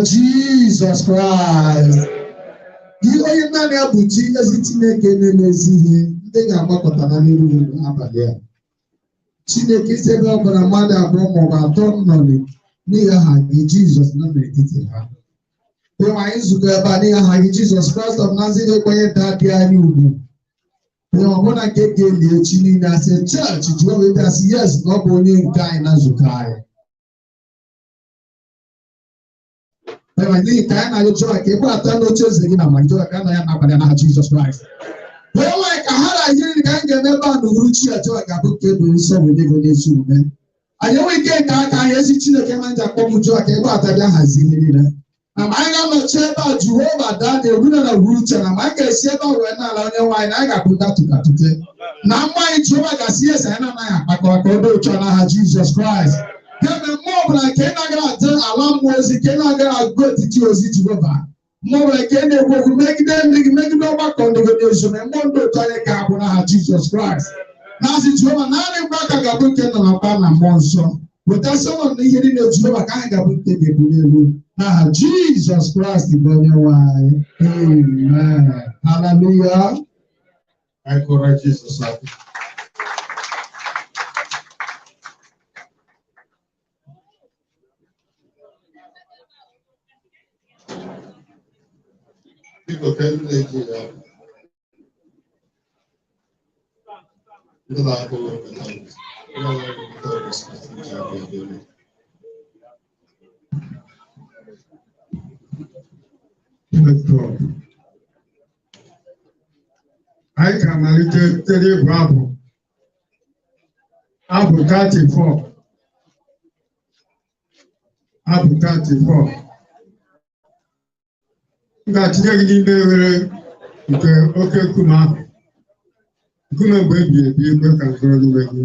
Jesus Christ. You are not able to see as it's making a see. They are not going to have Chineke sebe ọbụla mmadụ abụọ maọbụ atọ nọ n'ihi aha gị Jizọs nọ n'etiti ha. Onye anyị nzukọ ebe a n'ihi aha gị Jizọs Kraịst of Nazareth ekwenye daadị anyị ugwu. Onye ọbụla nke ga-eli echi niile asị chọọchị Jehova ebe asị yes na ọ bụ onye nke anyị na nzukọ anyị. Ebe n'ihi ka anyị na-ayọ Jehova ka ebe atọ n'oche eze gị na ma Jehova ka ya n'abalị n'aha Jizọs Kraịst. Onye nwanyị ka ha na-ahịrị ka anyị ga-eme ebe a n'uhuruchi a Jehova ga-abụ nke bụ nsọ wee ego n'ezi ume. Anyị enweghị ike nke aka anyị ezi Chineke ma ndị akpọmụ Jehova ka ebe atọ bịa hazie ihe niile. Na ma anyị ga-anọchi ebe a Jehova daa na-ebuna na uhuruchi na ma anyị ga-esi ebe a wee n'ala onye nwanyị na anyị ga-abụ datụkatụte. Na mma anyị Jehova ga-asị esi anyị na-anaghị akpakọ aka ebe otu a n'aha Jizọs Kraịst. Kemgbe mmụọ ọbụla nke ị na-agara adị ala mmụọ ozi nke ị na-agara agụ etiti ozi Jehova. Mmụọ nke ị na-ekwu okwu megide ndị gị megide ọgbakọ ndị gị n'ezome mmụọ ndị otu anyị ka abụ n'aha Jizọs Kraịst. Na-asị Jehova naanị mgbe aka ga-abụ nke nọ na mkpa na mmụọ nsọ. Wetasị ọnọdụ ihe niile Jehova ka anyị ga-abụ nke ga-ebu n'elu n'aha Jizọs Kraịst bụ onye nwe anyị. Amen. Hallelujah. Anyị kọrọ Jizọs aka. People can relate to that. You know, I don't know the times. You know, I don't know the times. I can malite tell you Bible. Apple 34. Apple 34. Nga-atinye gị n'ime ewere nke oke nkume ahụ. Nkume mgbe ebi ebi ekwe ka zụrụ n'ime gị.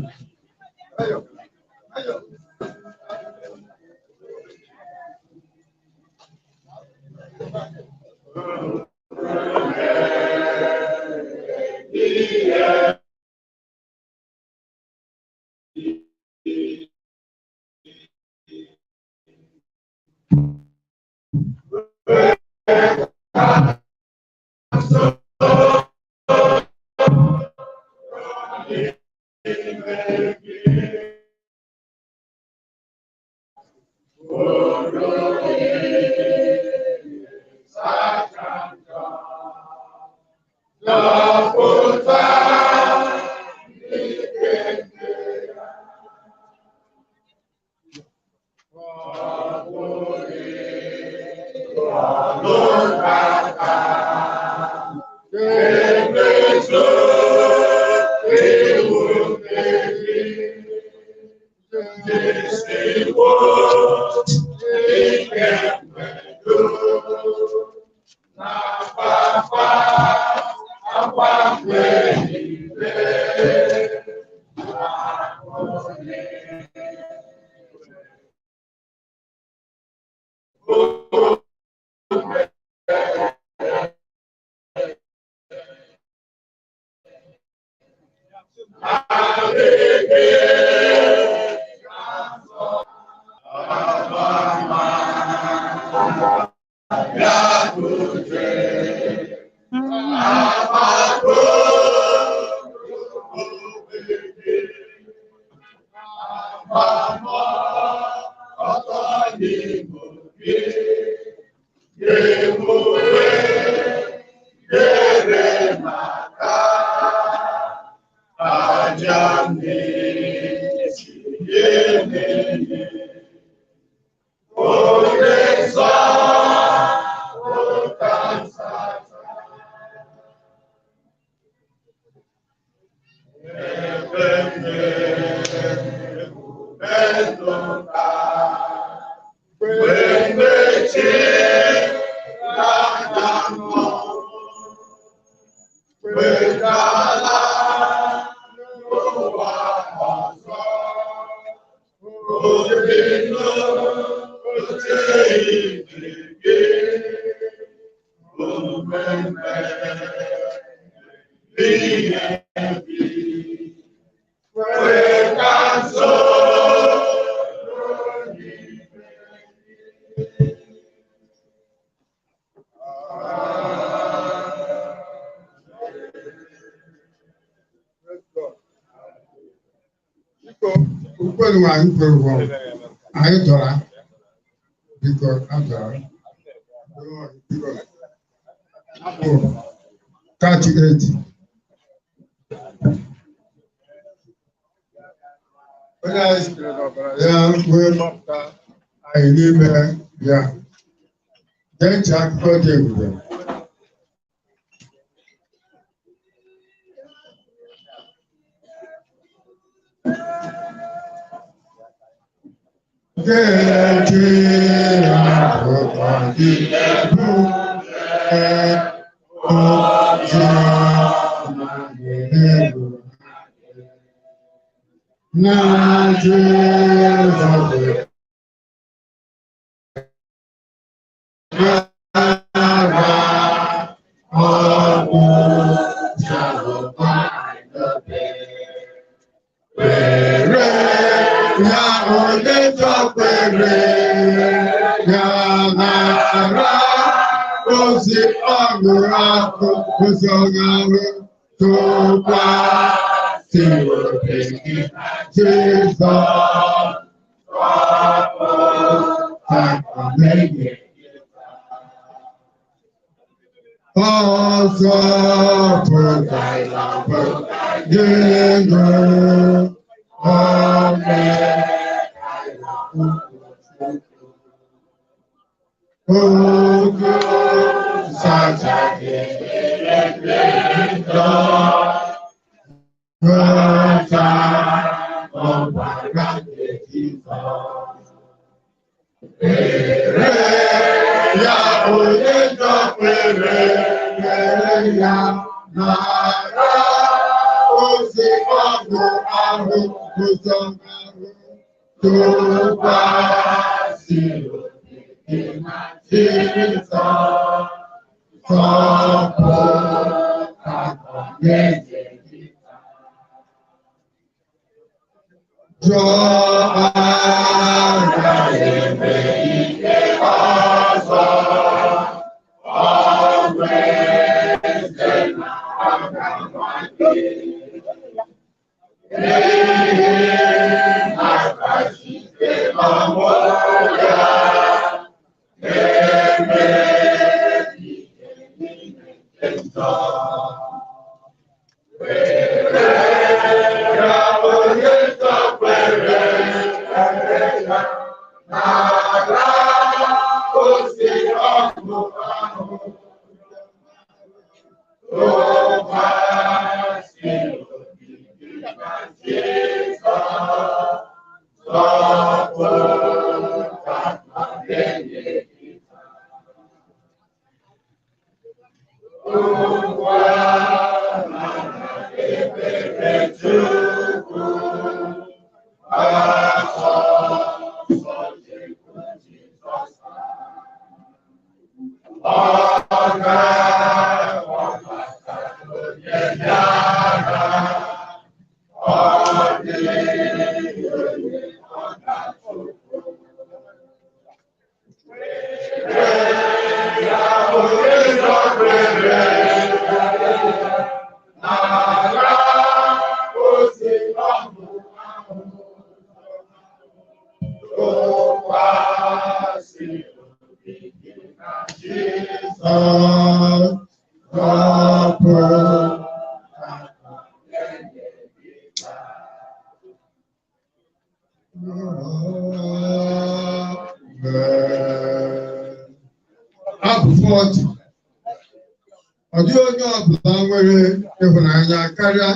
Ọ dịghị onye ọbụla nwere ịhụnanya karịa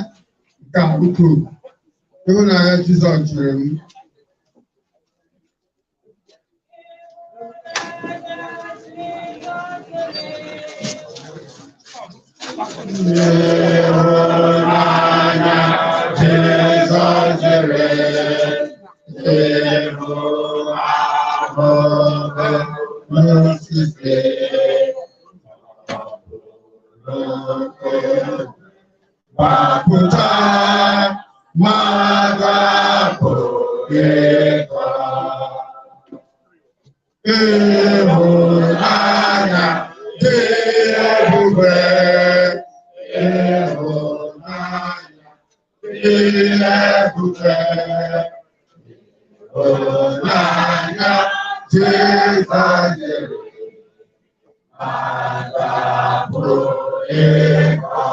nke a ukwuu. Ịhụnanya Jizọs jiri m. Ịhụnanya Jizọs jiri ịhụ ahụhụ n'osisi. Bapụta mmadụ ịkọ ịhụnanya dị ebube, ịhụnanya dị ebube, ịhụnanya Jizọs jiri mmadụ ịkọ.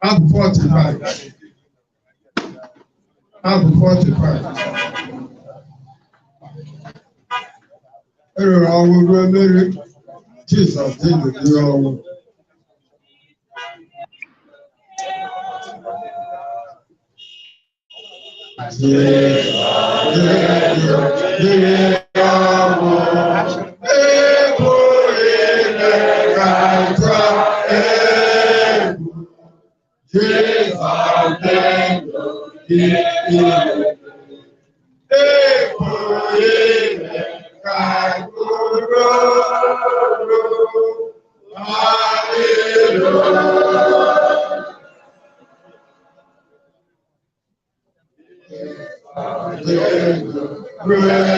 Abụ 45. Abụ 45. Erere ọnwụ ruo mmeri Jizọs dị n'ụdị ọnwụ. Hallelujah. Hallelujah.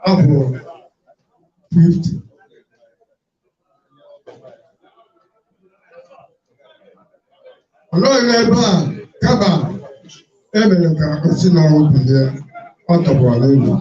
Apple 50. Ọlọ́run ebe a kaba emere ka osi n'ọrụ bilie ọ tọgbọrọ elu.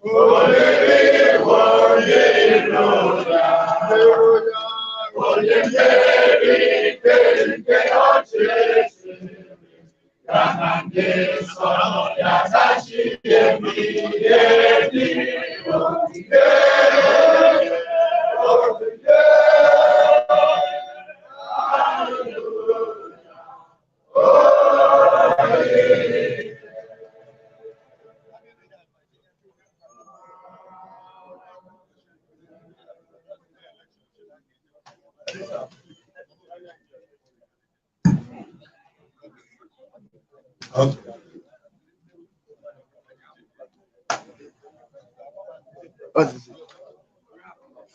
Okay.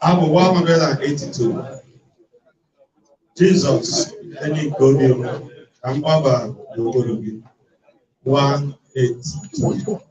I'm 182. Jesus, any Godium, I'm over the Godium. 182.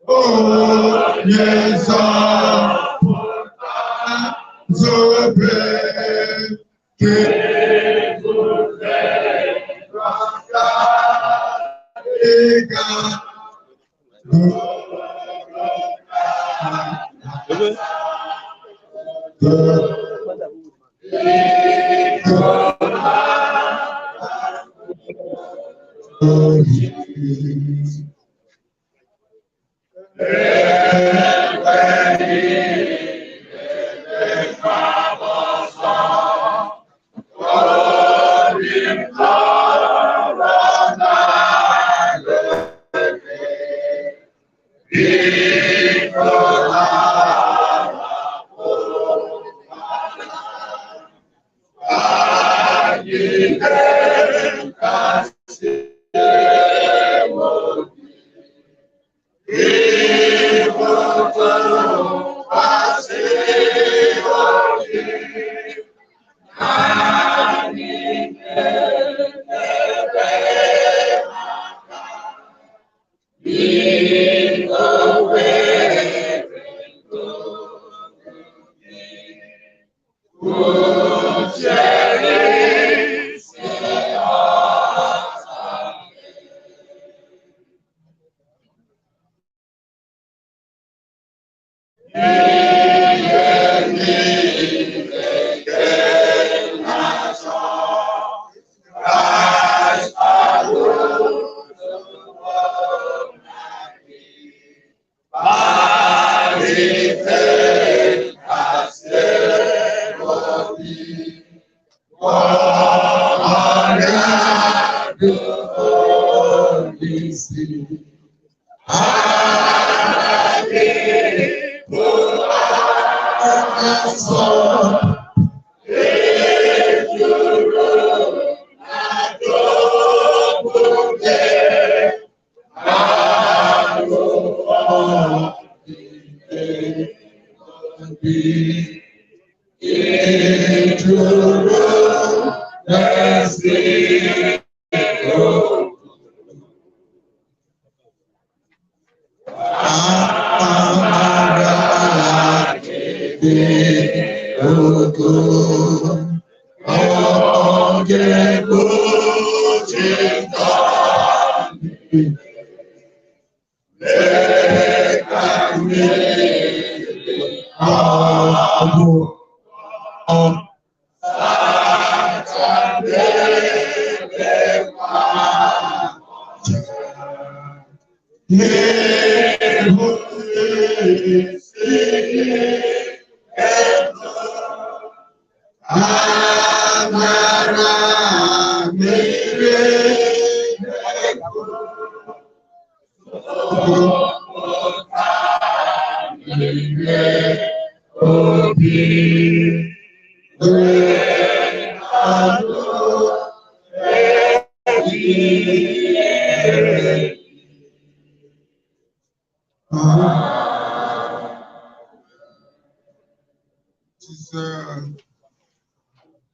Oh, yes,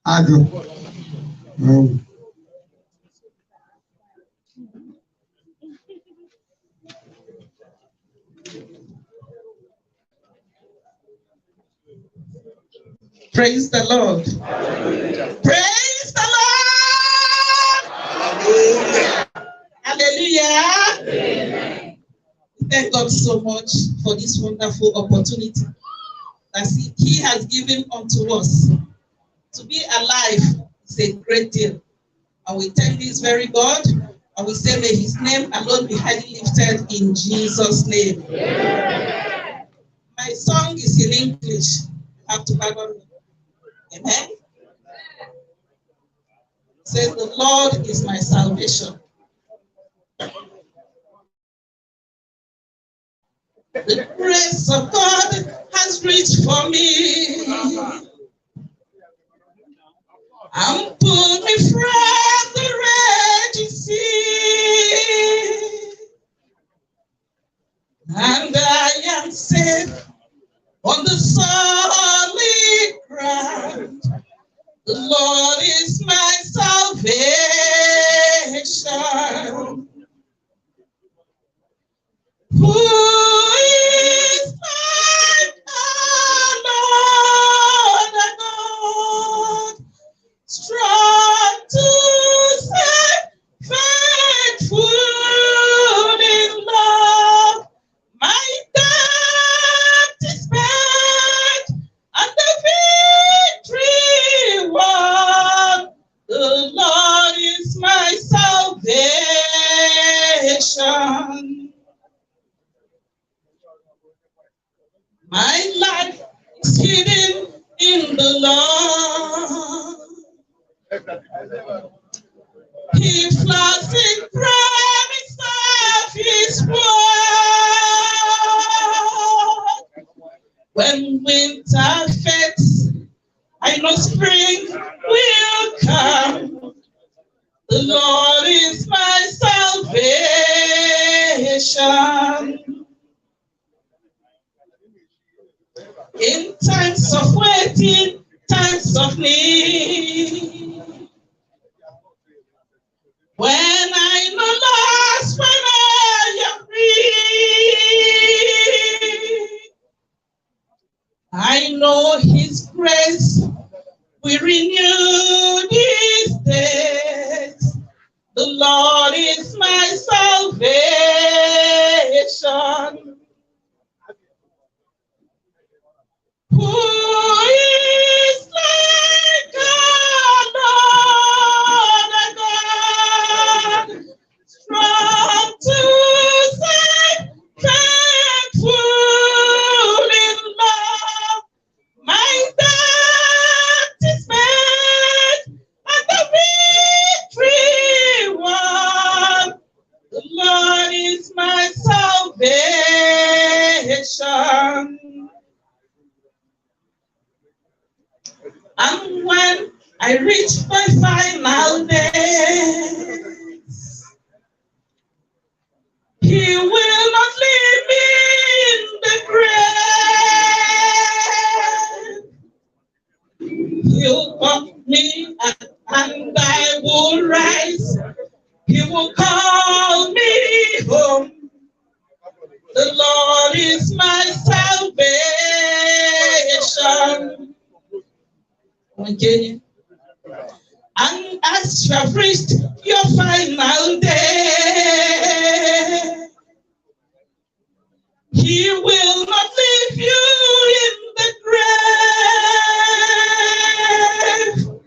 Agụ. Praise the Lord. Praise the Lord. Hallelujah. Hallelujah. Thank God so much for this wonderful opportunity that He has given unto us. To be alive is a great deal. And we thank this very God. And we say, may His name alone be highly lifted in Jesus' name. Yeah. My song is in English. I have to pardon me. Amen. It says, the Lord is my salvation. The grace of God has reached for me and pulled me from the raging sea. And I am safe on the solid ground. The Lord is my salvation. Who is like our Lord and God, strong to save, faithful in love? My debt is paid and the victory won. The Lord is my salvation. My life is hidden in the Lord. He floods in promise of His word. When winter fades, I know spring will come. The Lord is my salvation. In times of waiting, times of need, when I know lost, when I am free, I know His grace will renew these days. The Lord is my salvation. Who is like our Lord and God, strong to save, faithful in love? My debt is paid and the victory won. The Lord is my salvation. And when I reach my final days, He will not leave me in the grave. He'll put me up and I will rise. He will call me home. The Lord is my salvation. Onwe Nkenye. And as you have reached your final day, He will not leave you in the grave.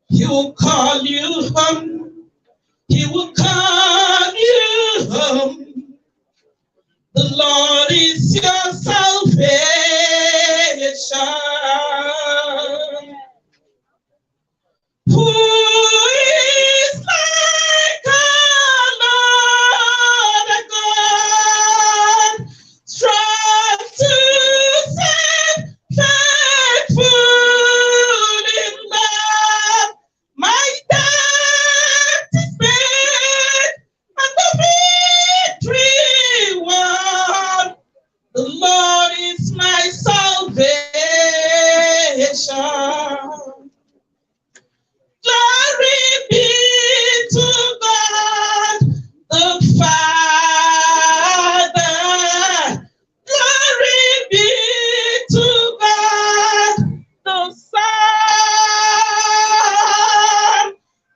He will call you home. He will call you home. The Lord is your salvation. Who is like our Lord and God, strong to save, faithful in love? My debt is paid and the victory won. The Lord is my salvation. Glory be to God the Father. Glory be to God the Son.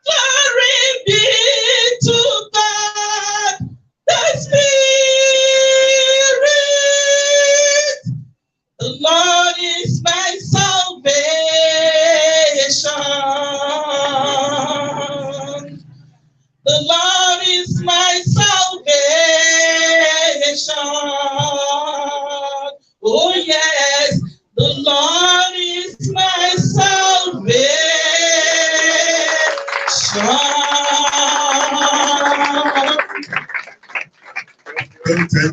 Glory be to God the Spirit. The Lord is my salvation. The Lord is my salvation. Oh yes, the Lord is my salvation.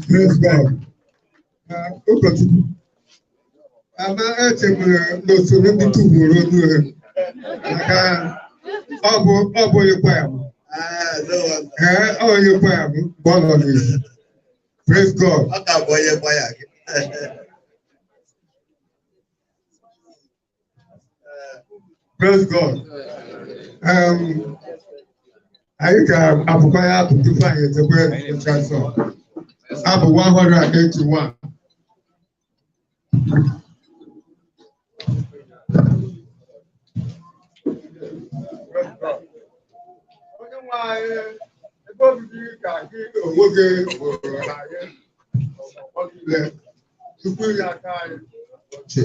Praise God. Ụkọchukwu, ama echebere n'usoro ndị tụgburu onu ha maka ọ bụ onye ya bụ. Ọ onye ya bụ mgbe ọ nọ n'ezi. Praise God. Ọ ka bụ onye ya gị. Praise God. Anyị ga-abụkwa ya abụ tupu anyị ezekwe nchasọ. Abụ 181. Onye nwe anyị, ebe obibi ka gị onwe gị bụrụ anyị ọgbọ niile tupu ya aka anyị ochie.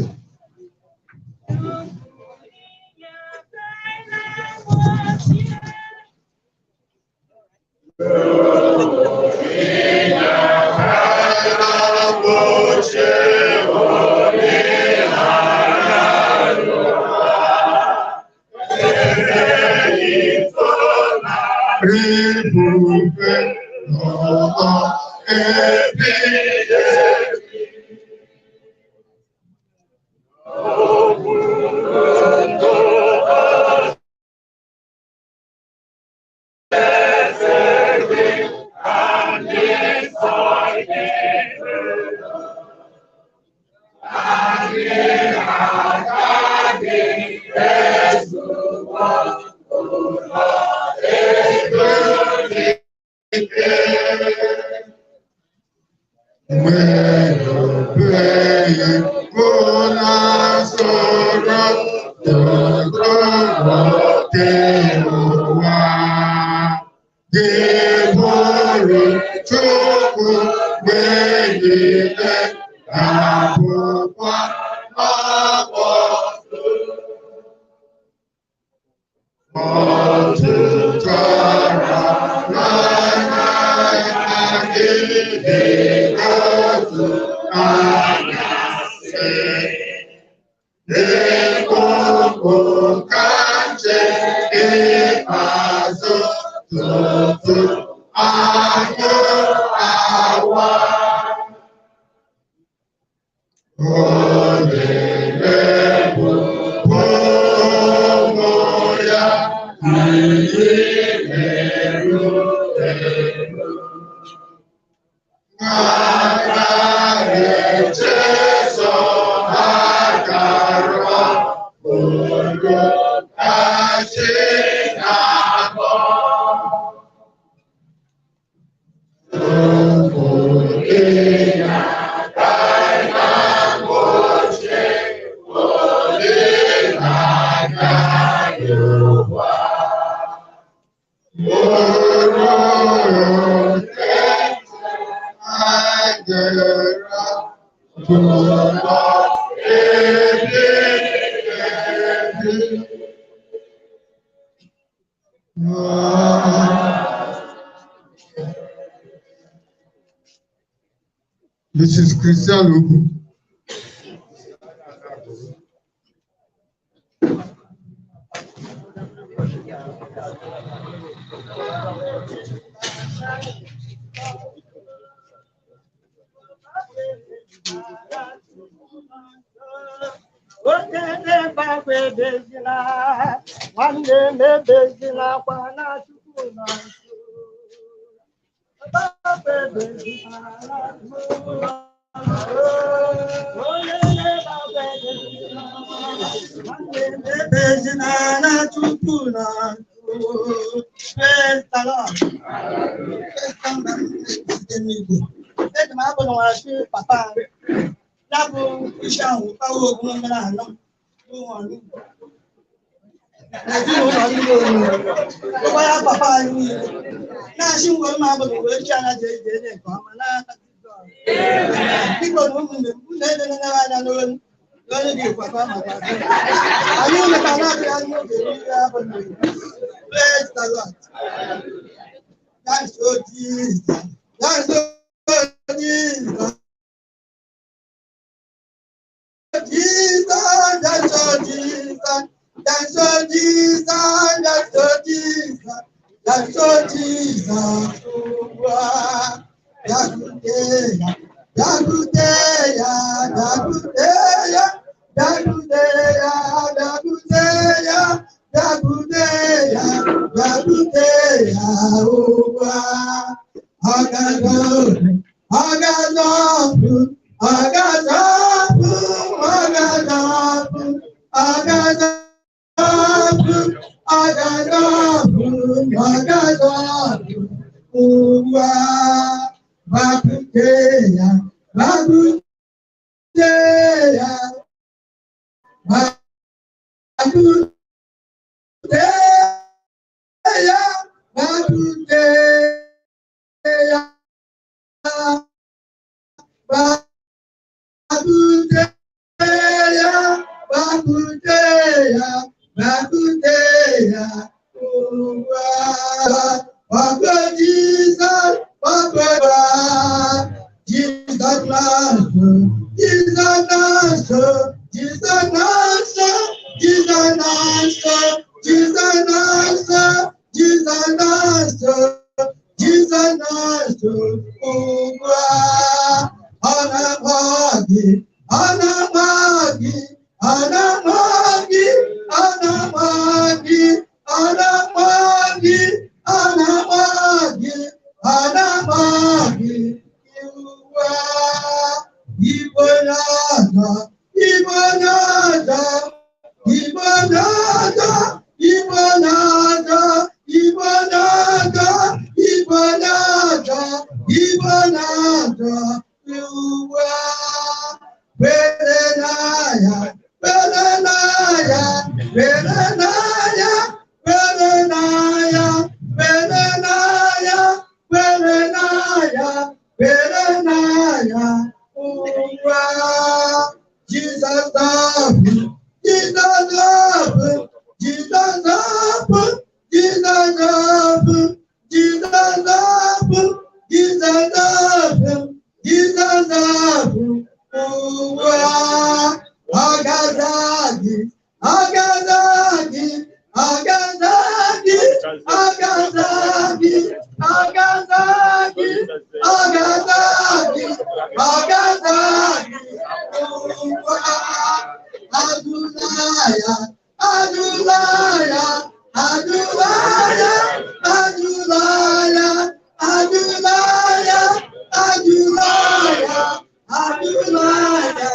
This is Christian Ugu. That's so Jesus. That's so Jesus. Jesus, that's so Jesus. That's so Jesus. That's so Jesus. That's so Jesus. Yakuteya, Yakuteya, Yakuteya, Yakuteya, Yakuteya, Yakuteya, Yakuteya, Uwa. Agadobu, Agadobu, Agadobu, Agadobu, Agadobu, Agadobu, Agadobu, Uwa. Bakuteya, Bakuteya, Bakuteya, Bakuteya, Bakuteya, Bakuteya, Bakuteya, Baku Jesus, Baku Jesus Christ, Jesus Christ, Jesus Christ, Jesus Christ, Jesus Christ, Jesus Christ, Jesus Christ, Anamagi, Anamagi, Anamagi, Anamagi, Anamagi, Anamagi, Anamagi, you are Ibanada, Ibanada, Ibanada, Ibanada, Ibanada, Ibanada, Ibanada, you are Berenaya, Berenaya, Berenaya, Berenaya, Berenaya, Berenaya, Berenaya, Uwa. Jesus love me, Jesus love me, Jesus love me, Jesus love me, Jesus love me, Jesus love me, Jesus love me, Uwa. Agadagi, Agadagi, Agadagi, Agadagi, Agadagi, Agadagi, Agadagi, Adulaya, Adulaya, Adulaya, Adulaya, Adulaya, Adulaya, Adulaya,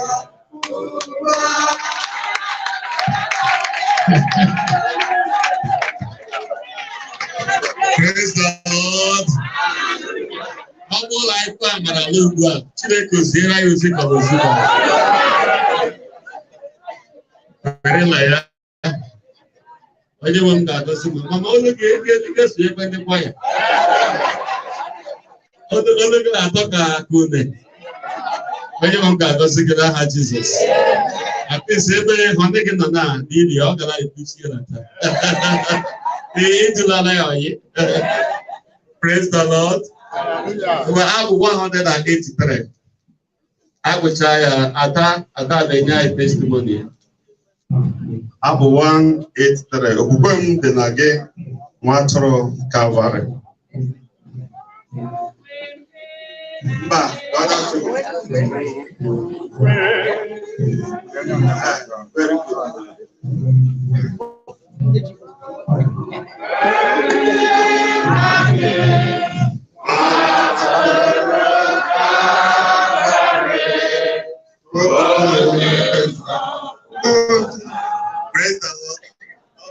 Praise the Lord. Humble life, and I will go. Chile Zera, you think of very like I don't want that. Mama, only get the sleep and the quiet. Only I talk a good day. I don't want that. Does it get Jesus? I think every hundred and nine, the other I appreciate that. Praise the Lord. We have 183. I will try at the testimony. I have 183. Ubum the Nage Matro Calvary. Very good.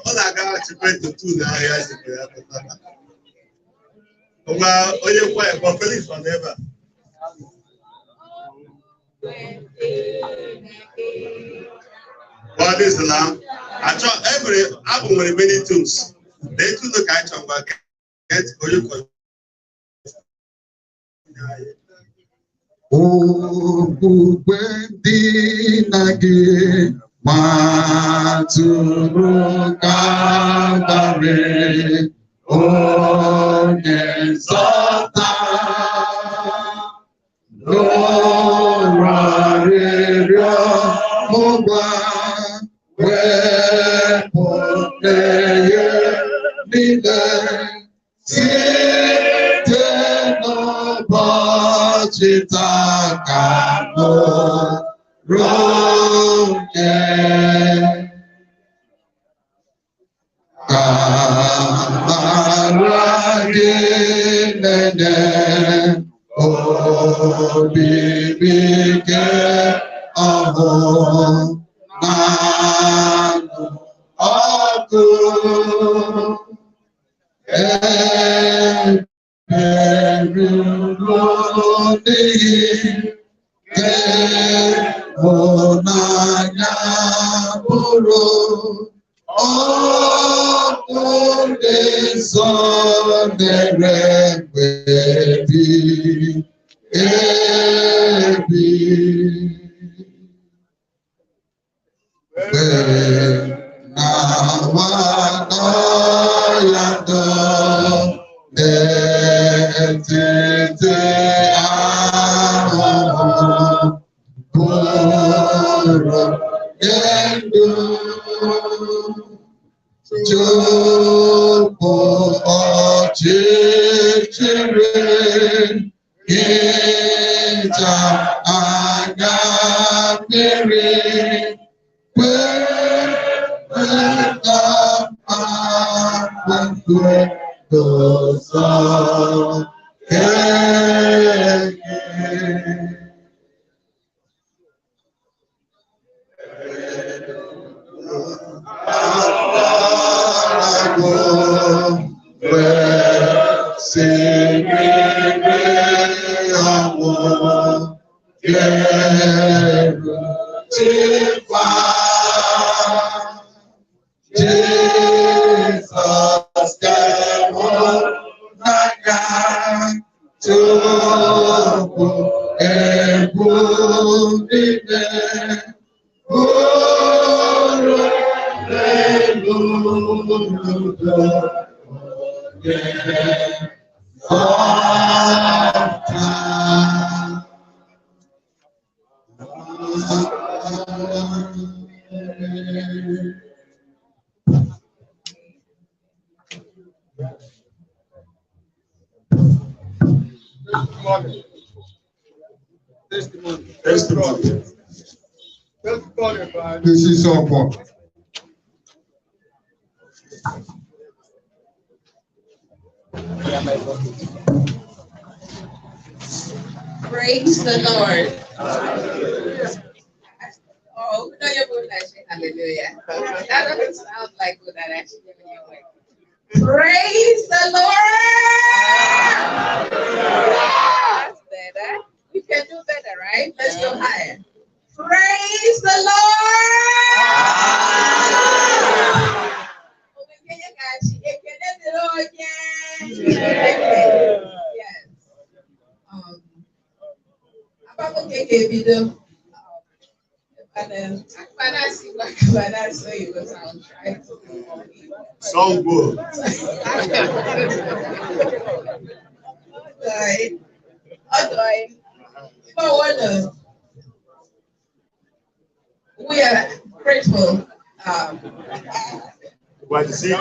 I got to pray to two now. Well, you quiet, but Felix forever. What is the lamb? I try every album with many tunes. They do the kind of work. Get for you. Oh, Wendy Nagi, Maturu Kavare, oh, Nesota, Lora, Moba, Wepo, Nide, Chitaka Roke Kamaragine O Bibike Aho Nanu Aku Monanya Buru Oh, son de Rebebi Ebi Nawana Yanda Etete Aho Buru Yendu Jopo Ochichere Kita Anyamiri Kweka Akwakwe Dosa Keke This is so important. Praise the Lord. Oh, no, you're good at saying hallelujah. That doesn't sound like good at actually giving you like. Praise the Lord. That's better. We can do better, right? Let's go higher. Praise the Lord. Yes. So good. We are grateful. What is it?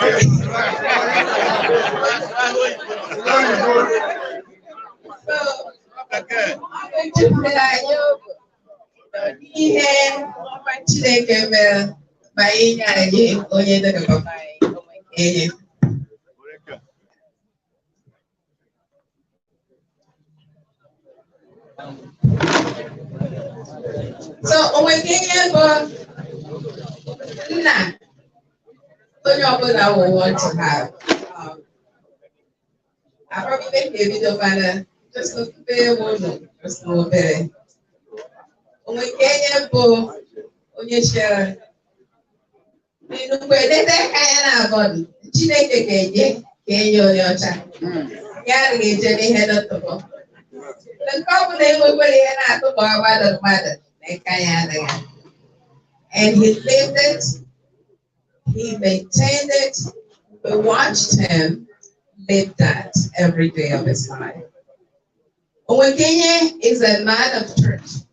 Okay. So Onwe Nkenye bụ nna onye ọbụla will want to have. I probably make a video about just a very moment, just a little bit. Onwe Nkenye bụ onye chere n'inukwu edete ka ya na-abọdụ Chineke ga-enye ka enye onye ọcha ya adịghị eje n'ihe dọtụbọ nke ọ bụla enwekwere ihe na-atụbọ mmadụ mmadụ na aka ya adịghị. And he lived it, he maintained it, we watched him live that every day of his life. Onwe Nkenye is a man of truth.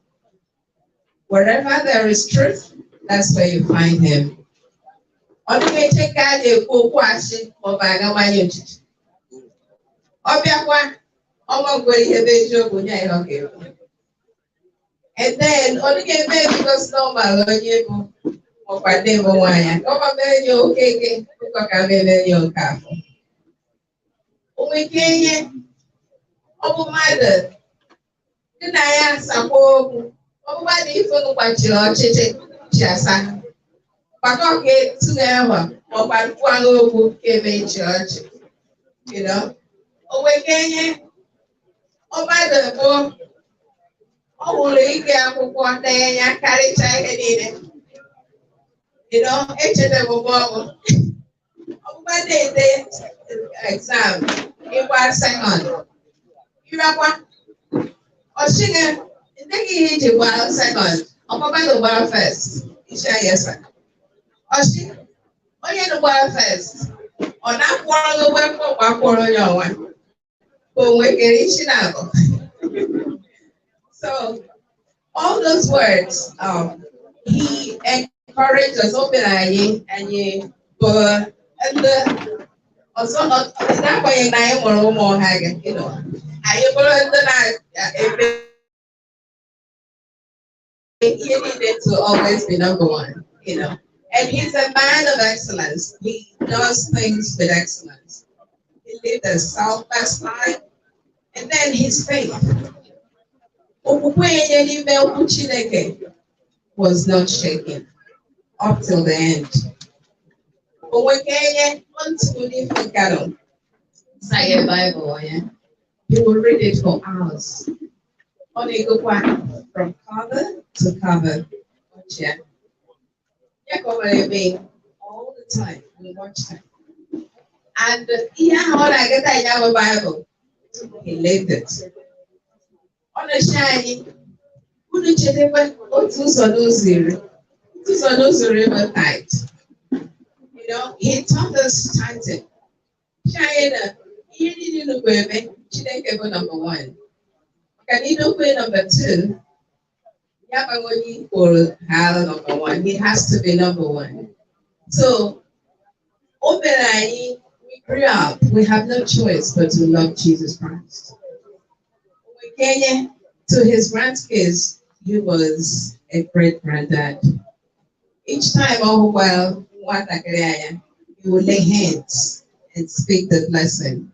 Wherever there is truth, that's where you find him. And then only get back because normal on you or by them or wine. Over there, you okay? Look at your car. Onwe Nkenye, oh, mother, did I answer? Ọbụbadị ife n'ụbọchị ọchịchị chiasa maka ọ ga-etinye ahụ ọgbarụkwa n'okwu ebe ọchị Onwe Nkenye ọbadị bụ ọ hụrụ ike akwụkwọ na-enye karịcha ihe niile echetebụbụ ọbụbadị ede exam ịgba sekọnd ịrakwa ọchịghị He did well second. Papa the well first. Yes, sir. Oshi, the well first. On that quarrel, the well for quarrel your one. But we get it now. So all those words, he encouraged us open eye and ye but and also not that way I am more haggard, I am he needed to always be number one, And he's a man of excellence. He does things with excellence. He lived a selfless life. And then his faith. Was not shaken up till the end. Say a Bible, you will read it for hours. Only go from cover to cover. Yeah. All the time. We watch time. And all I get I have a Bible. He lived it. On a shiny, who did you ever go to Sonoziri? To Sonoziri river tight. He taught us chanting. China, he didn't know where she didn't go number one. Can you know where number two? For number one, he has to be number one. So, we grew up, we have no choice but to love Jesus Christ. Kenya, to his grandkids, he was a great granddad. Each time, he would lay hands and speak the blessing.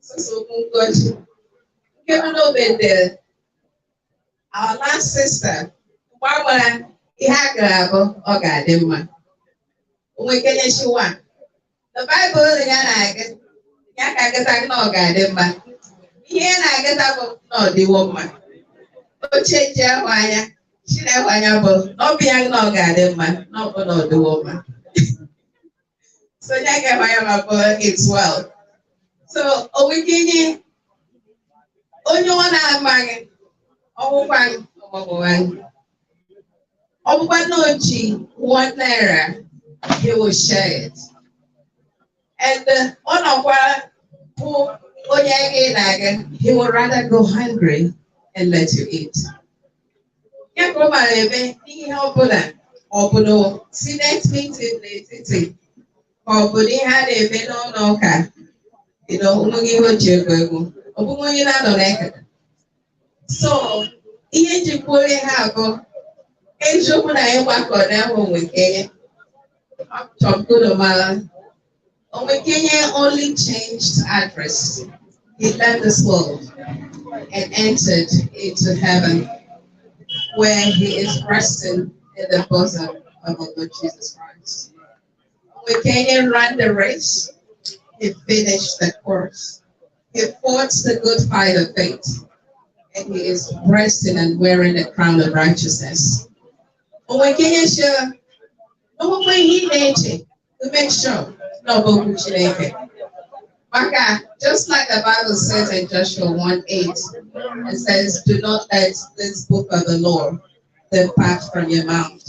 So God, given over there, our last sister, Barbara, he had grabo or gadima. Onwe Nkenye shiwa. The Bible, Yaka no gadima. Here I get up no the woman. No change your wire. She never wire, no be no gadima, no the woman. So Yaka wire it's well. So Onwe Nkenye, only one I'm Obanochi, 1 naira, he will share it. And on a while, he would rather go hungry and let you eat. See next meeting later. Or would he had a bit on Oka? So, Onwe Nkenye only changed address. He left this world and entered into heaven, where he is resting in the bosom of our Lord Jesus Christ. Onwe Nkenye ran the race. He finished the course. He fought the good fight of faith. And he is resting and wearing the crown of righteousness. Onwe Nkenye sure, no way he nature to make sure no book just like the Bible says in Joshua 1:8, it says, do not let this book of the law depart from your mouth,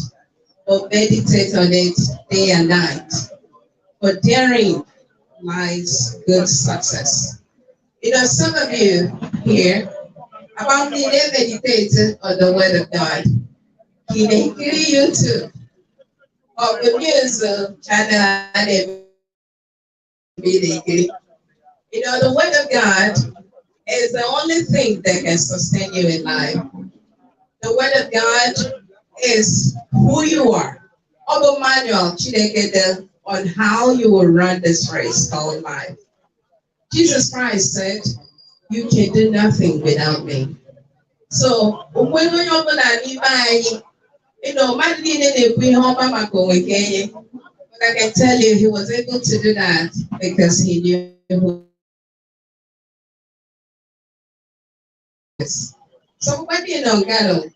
but meditate on it day and night. For therein lies good success. You know, some of you here, about me, they meditate on the word of God. He may hear you too. Or the news channel and you know, the word of God is the only thing that can sustain you in life. The word of God is who you are. Although manual on how you will run this race called life. Jesus Christ said, you can do nothing without me. So when you know, but I can tell you he was able to do that because he knew who he is. So when you know God,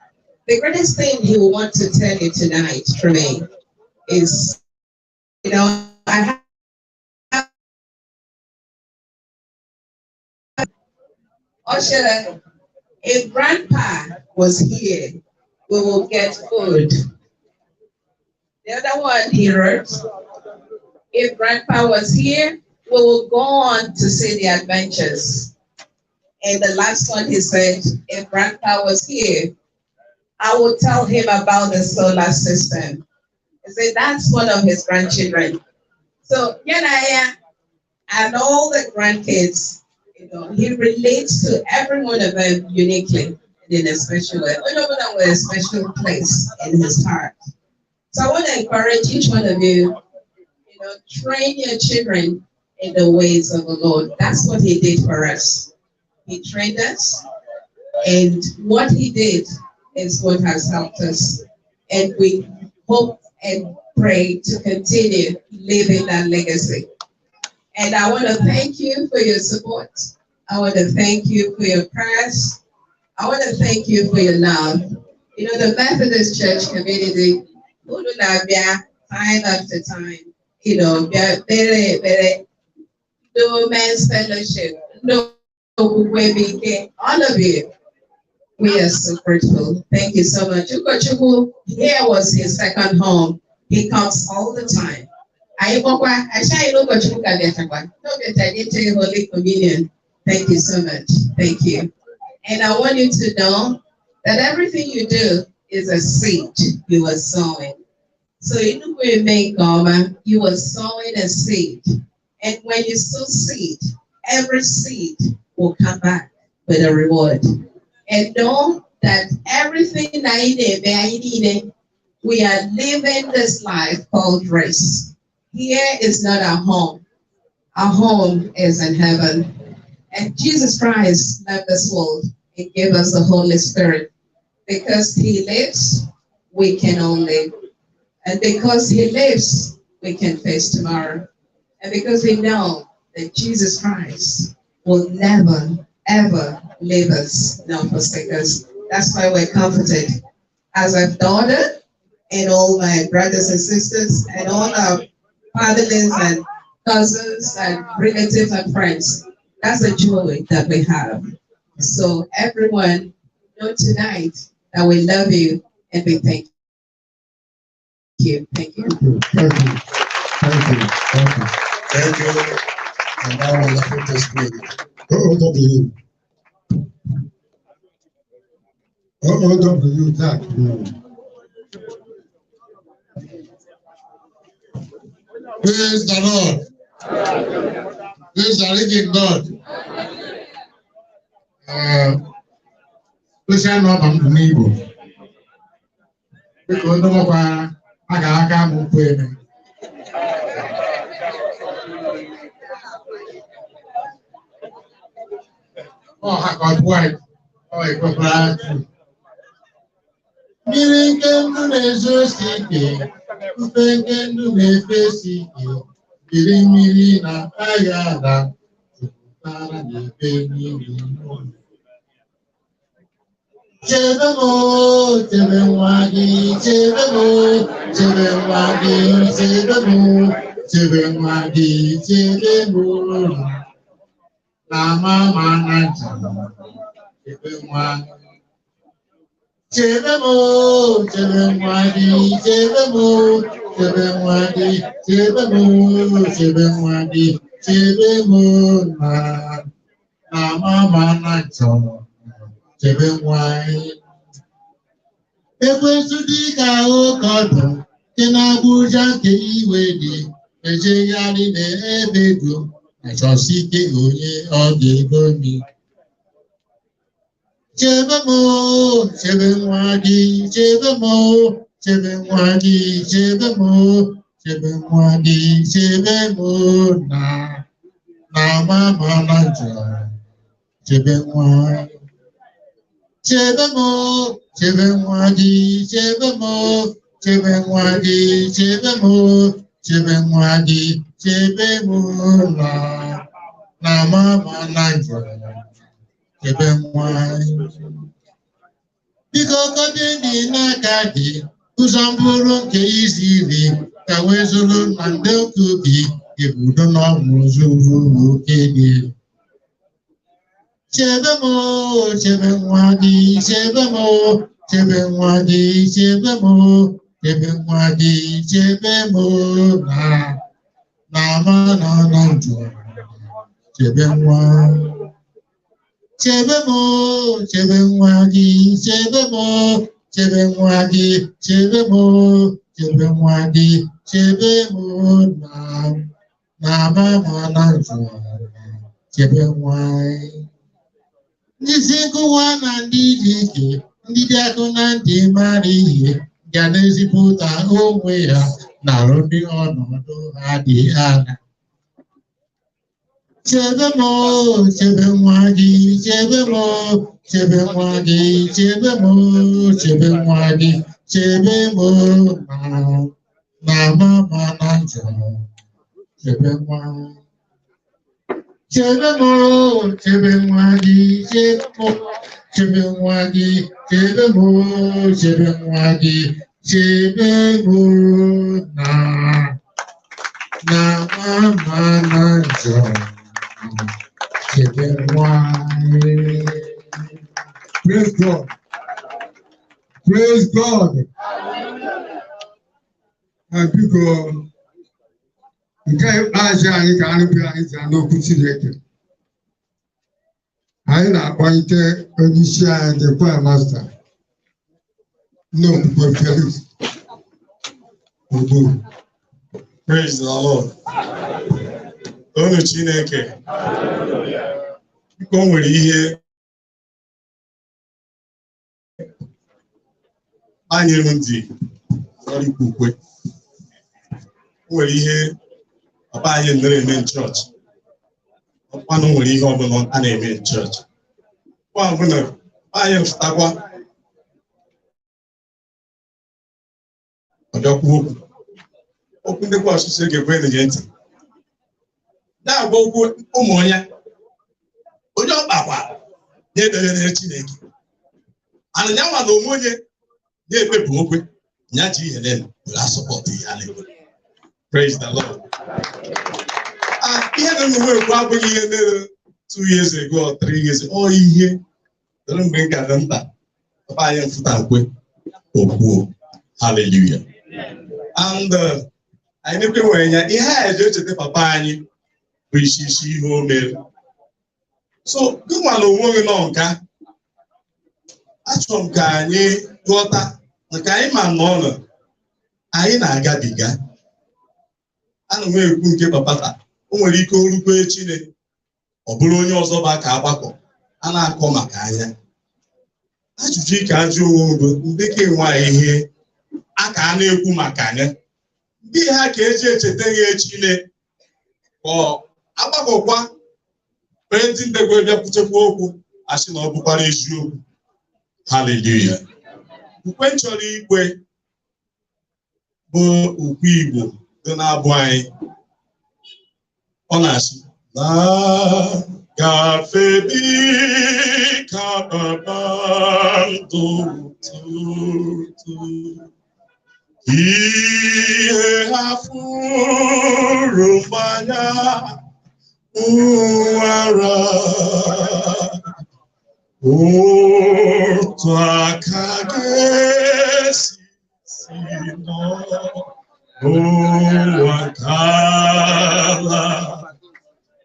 the greatest thing he will want to tell you tonight for me is, you know, I have Osha, if grandpa was here, we will get food. The other one he wrote, if grandpa was here, we will go on to see the adventures. And the last one he said, if grandpa was here, I will tell him about the solar system. He said that's one of his grandchildren. So, yeah, and all the grandkids, you know, he relates to every one of them uniquely in a special way. All of them with a special place in his heart. So I want to encourage each one of you, you know, train your children in the ways of the Lord. That's what he did for us. He trained us, and what he did is what has helped us. And we hope and pray to continue living that legacy. And I want to thank you for your support. I want to thank you for your prayers. I want to thank you for your love. You know, the Methodist Church community, time after time, you know, very, no men's fellowship, no, all of you. We are so grateful. Thank you so much. Ukochukwu, here was his second home. He comes all the time. Holy Communion. Thank you so much. Thank you. And I want you to know that everything you do is a seed you are sowing. So you are sowing a seed. And when you sow seed, every seed will come back with a reward. And know that everything we are living this life called race. Here is not our home. Our home is in heaven. And Jesus Christ left this world and gave us the Holy Spirit. Because he lives, we can all live. And because he lives, we can face tomorrow. And because we know that Jesus Christ will never, ever leave us nor forsake us. That's why we're comforted. As a daughter, and all my brothers and sisters, and all our fathers and cousins and relatives and friends, that's the joy that we have. So everyone, know tonight that we love you and we thank you. Thank you. Thank you. Thank you. Thank you. Thank you. And now we'll let this speak. OOW. OOW, that. Praise the Lord. Praise the living God. Special number of Ngwo. Because no more I got move payment. Oh, I got white. Oh, I got black. Miracle to Jesus, Ufengendu mefesi biri mmiri na agha jupụtara n'ebe niile. Chebe mo, chebe nwa gị, chebe mo, chebe nwa gị, chebe mo, chebe nwa gị, chebe mo, na mama na njem, chebe nwa gị. Chebe mo, chebe nwa gị, chebe mo, chebe nwa gị, chebe mo, chebe nwa gị, chebe mo, na mama na njem. Chebe nwa gị. Ekwensu dị ka oke ọdụ dị n'Abuja nke iwe dị ejegharị n'ebe ego achọsi ike onye ọ ga-egomi. Chebe mo, chebe nwa gị, chebe mo, chebe nwa gị, chebe mo, chebe nwa gị, chebe mo, na mama na njem. Chebe nwa gị. Chebe mo, chebe nwa gị, chebe mo, chebe nwa gị, chebe mo, chebe nwa gị, chebe mo, na mama na njem. Chebe nwa gị. Biko kọdị dị n'aka gị, ụzọ mbụrụ nke izi iri ka wezụrụ na ndị oku gị ebudo n'ọgwụ zuru oke gị. Chebe mo, chebe nwa gị, chebe mo, chebe nwa gị, chebe mo, chebe nwa gị, chebe mo, na mama na njem. Chebe nwa. Chebe mo, chebe nwa gị, chebe mo, chebe nwa gị, chebe mo, chebe nwa gị, chebe mo, na mama na njem. Chebe nwa. Ndị isi nkụwa na ndị dị ike, ndị dị akụ na ndị mara ihe ga na-ezipụta onwe ya na ndị ọnọdụ ha dị anya. Chebe mo, chebe nwa gị, chebe mo, chebe nwa gị, chebe mo, chebe nwa gị, chebe mo, na mama na njem. Chebe nwa. Chebe mo, chebe nwa gị, chebe mo, chebe nwa gị, chebe mo, chebe nwa gị, chebe mo, na mama na njem. Chebe nwa. Praise God. Praise God. Biko nke ikpeazụ anyị ka anyị bịara anyị ji n'okwu Chineke. Anyị na-akpọlite onye isi anyị the choir master n'okwukwe Felix Ngwo. Praise the Lord. Onu Chineke. Biko nwere ihe anyị ndị ọrụ ikwukwe. Nwere ihe papa anyị na-eme in church. Ọkwanụ nwere ihe ọbụla a na-eme in church. Kwa ọbụla anyị fụtakwa ọbịakwu okwu ndị kwa ọsụsụ ga-ekwe na-enye ntị. Na-agba okwu ụmụ onye ọkpakwa na-edere Chineke. Ana ya nwa na onwe onye na-ekpepụ okwe ya ji ihe nene were asọpọtụ ya na-ekwe. Praise the Lord. Ihe na nwe ekwu abụghị ihe mere 2 years ago or 3 years ago. Ọ ihe dere mgbe nka dị nta papa anyị mfụta nkwe okwuo. Hallelujah. And anyị na-ekwe nwere ya ihe a eji echeta papa anyị bụ isi ihe o mere. So gị nwa na onwe gị nọ nka achọrọ m ka anyị ghọta nke anyị ma nọ ọnụ anyị na-agabiga. Ana m ekwu nke papa taa, o nwere ike orukwe Chineke ọ bụrụ onye ọzọ bụ aka agbakọ a na-akọ maka anya. Ajụjụ ike ajụ onwe bụ ndị ka enwe ihe aka a na-ekwu maka anya ndị ha ka eji echeta ya Chineke ọ agbakọkwa onye ndị ndegwe bịakwutekwa okwu asị na ọ bụkwara eziokwu. Hallelujah. Ukwe chọrọ ikwe bụ ukwu Igbo dị na-abụ anyị. Ọ na-asị na gafe dịka kpakpando ụtụtụ, ihe ha fụrụ mmanya ụwara, otu aka ga-esi n'ụwa nke ala,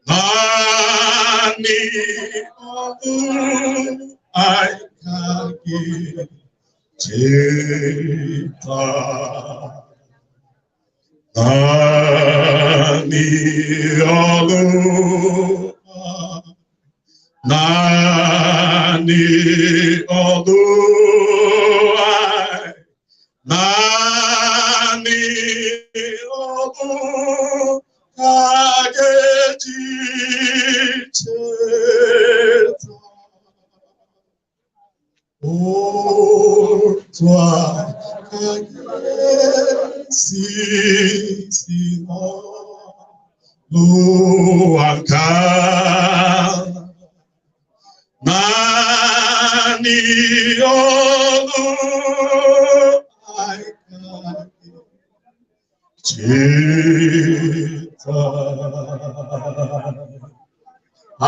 naanị ọnụ anyị ka ga-echeta, naanị ọnụ naanị ọnụ anyị, naanị ọnụ ka ga-eji cheta, otu aka ga-esi n'ụwa nke ala, naanị ọnụ anyị ka cheta. A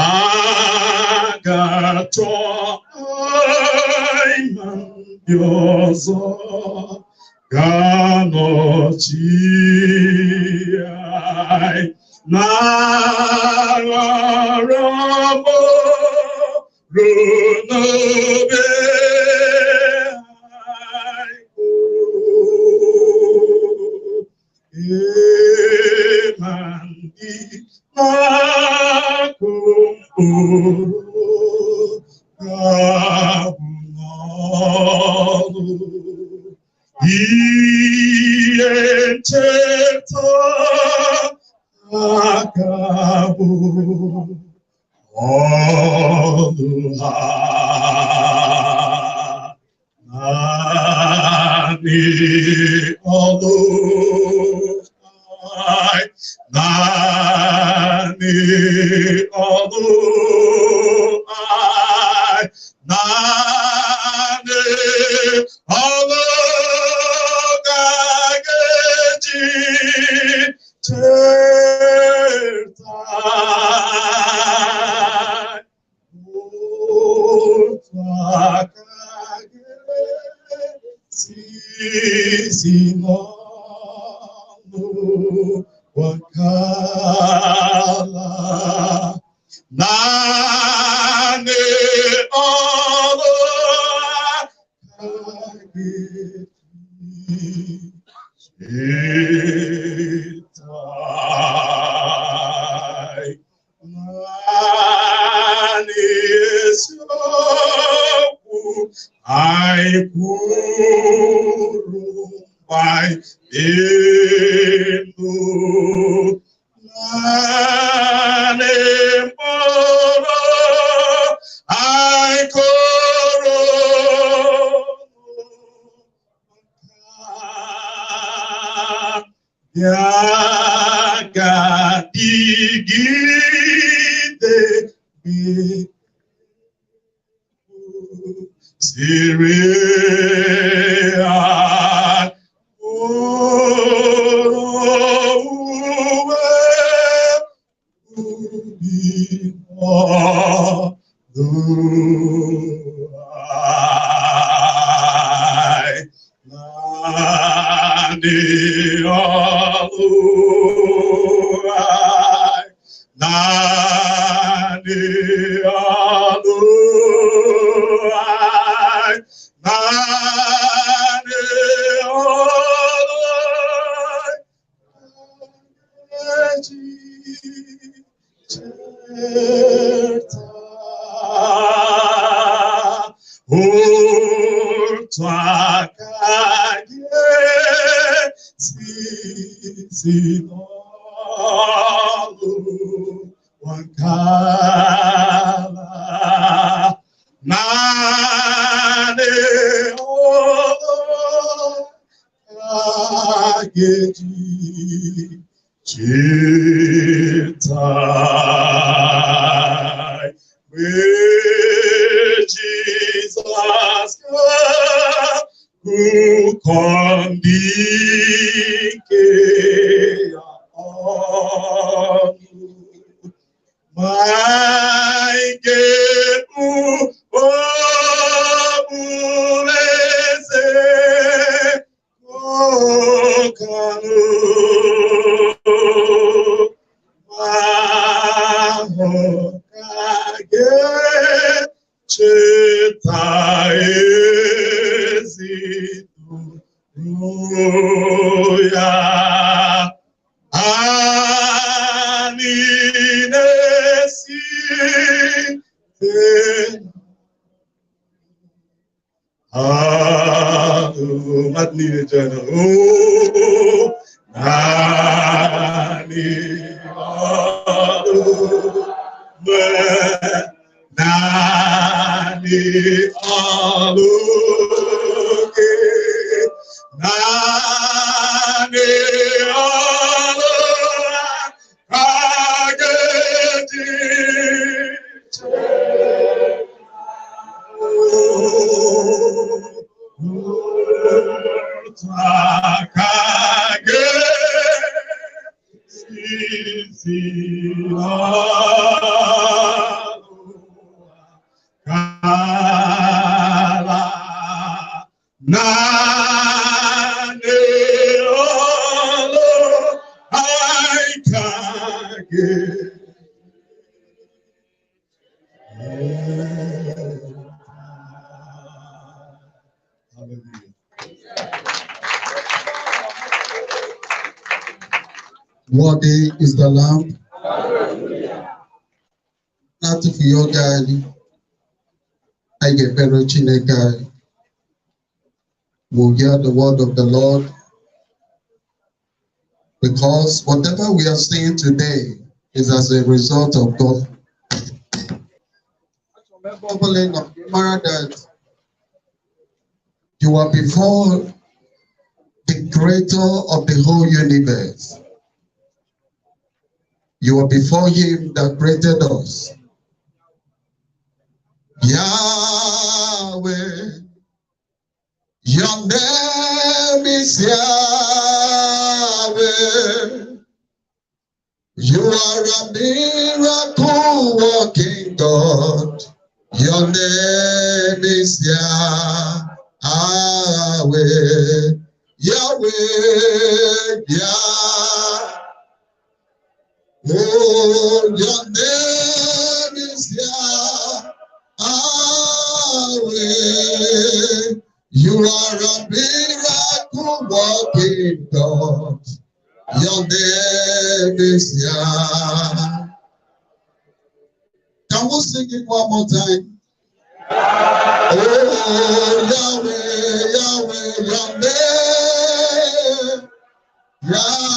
ga-achọ anyị ma ndị ọzọ ga-anọchi anyị n'aghara ruo n'obe anyị, ma ndị na-akụ mkpụrụ ga-abụ n'ọnụ ihe ncheta ga-abụ ọnụ ha, naanị ọnụ anyị, naanị ọnụ anyị, naanị ọnụ ka ga-eji cheta, otu aka ga-esi n'ụwa nke ala, naanị ọnụ ka ga-eji cheta, naanị eziokwu anyị kwuru mgbe anyị elu, naanị mkpụrụ anyị kụrụ ya ga-adịgide siri owuwe ubi ọdụ anyị, naanị ọnụ anyị, naanị ọnụ anyị, naanị ọnụ anyị cheta, otu aka ga-esi n'ụwa nke ala, naanị ọnụ ka geji chitai with Jesus who condike my gebu obuleze okanu mahokage chetaezidu ruya aninesi Madni jana nani nani aluke nani aluke Takage sisila kala nane olo aikage. Worthy is the Lamb. Not for your God. I get better Chineke. We'll hear the word of the Lord. Because whatever we are saying today is as a result of God. That you are before the creator of the whole universe. You are before him that created us. Yahweh, your name is Yahweh. You are a miracle working God. Your name is Yahweh. Yahweh, Yahweh. Oh, your name is Yahweh. You are a miracle working God. Your name is Yah. Can we sing it one more time? Oh, Yahweh, Yahweh, your name, Yahweh.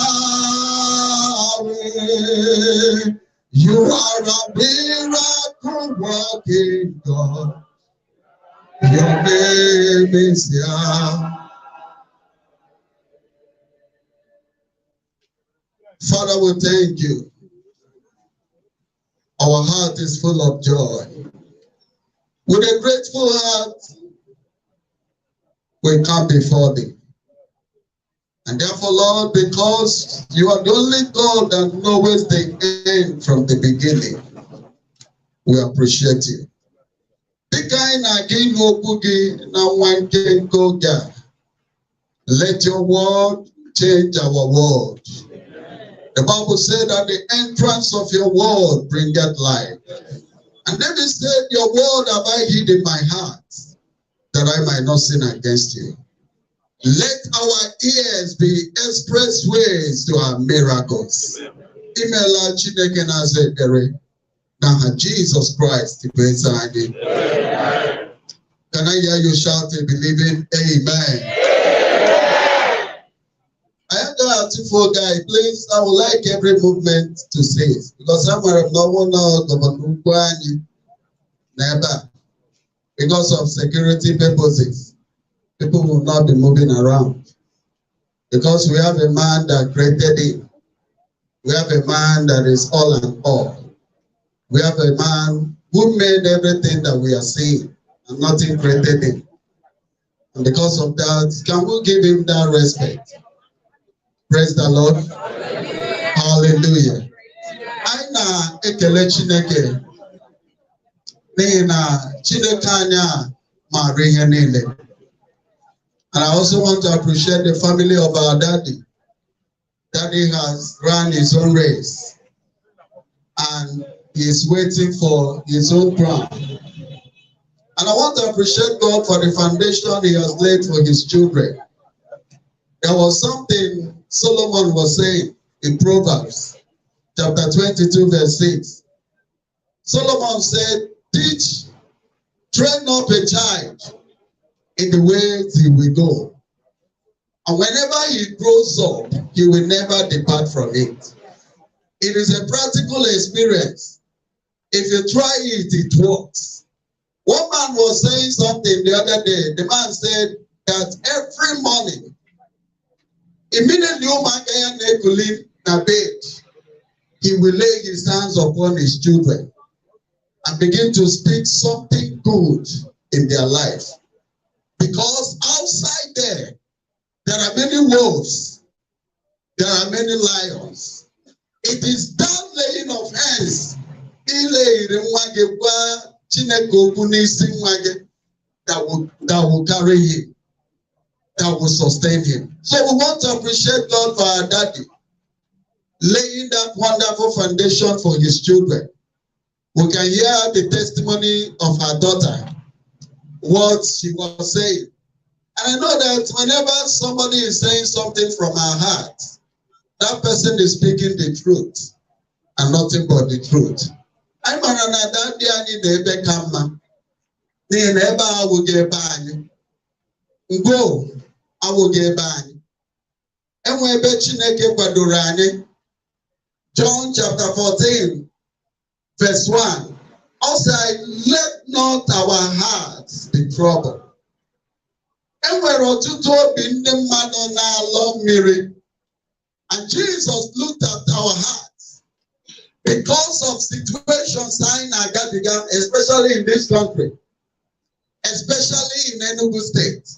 You are a miracle working God. Your name is Yah. Father, we thank you. Our heart is full of joy. With a grateful heart, we come before thee. And therefore, Lord, because you are the only God that knows the end from the beginning, we appreciate you. Let your word change our world. The Bible said that the entrance of your word bringeth life. And David said, your word have I hid in my heart, that I might not sin against you. Let our ears be expressways to our miracles. Imela Chineke na zekere na Jesus Christ beside him. Can I hear you shout a believing amen? I am going to for guy, please. I would like every movement to say it because I'm no one out of never because of security purposes. People will not be moving around. Because we have a man that created him. We have a man that is all and all. We have a man who made everything that we are seeing, and nothing created him. And because of that, can we give him that respect? Praise the Lord. Hallelujah. Aina ekele Chineke. Nina Chineke anya mari ihe niile. And I also want to appreciate the family of our daddy. Daddy has run his own race and he is waiting for his own crown. And I want to appreciate God for the foundation he has laid for his children. There was something Solomon was saying in Proverbs chapter 22 verse 6. Solomon said, train up a child in the ways he will go. And whenever he grows up, he will never depart from it. It is a practical experience. If you try it, it works. One man was saying something the other day. The man said that every morning, immediately he will lay his hands upon his children and begin to speak something good in their life. Because outside there are many wolves, there are many lions. It is that laying of hands that will carry him, that will sustain him. So we want to appreciate God for our daddy, laying that wonderful foundation for his children. We can hear the testimony of her daughter, what she was saying. And I know that whenever somebody is saying something from her heart, that person is speaking the truth and nothing but the truth. I'm another daddy nebe kama. Ni neba awuge bani. Ngwo awuge bani. Enwe ebe Chineke kwadoro anyị. John chapter 14 verse 1. Also, let not our hearts be troubled. Enwere ọtụtụ obi ndị mmadụ na-alọ mmiri. And Jesus looked at our hearts because of situations in Agadiga, especially in this country, especially in Enugu State,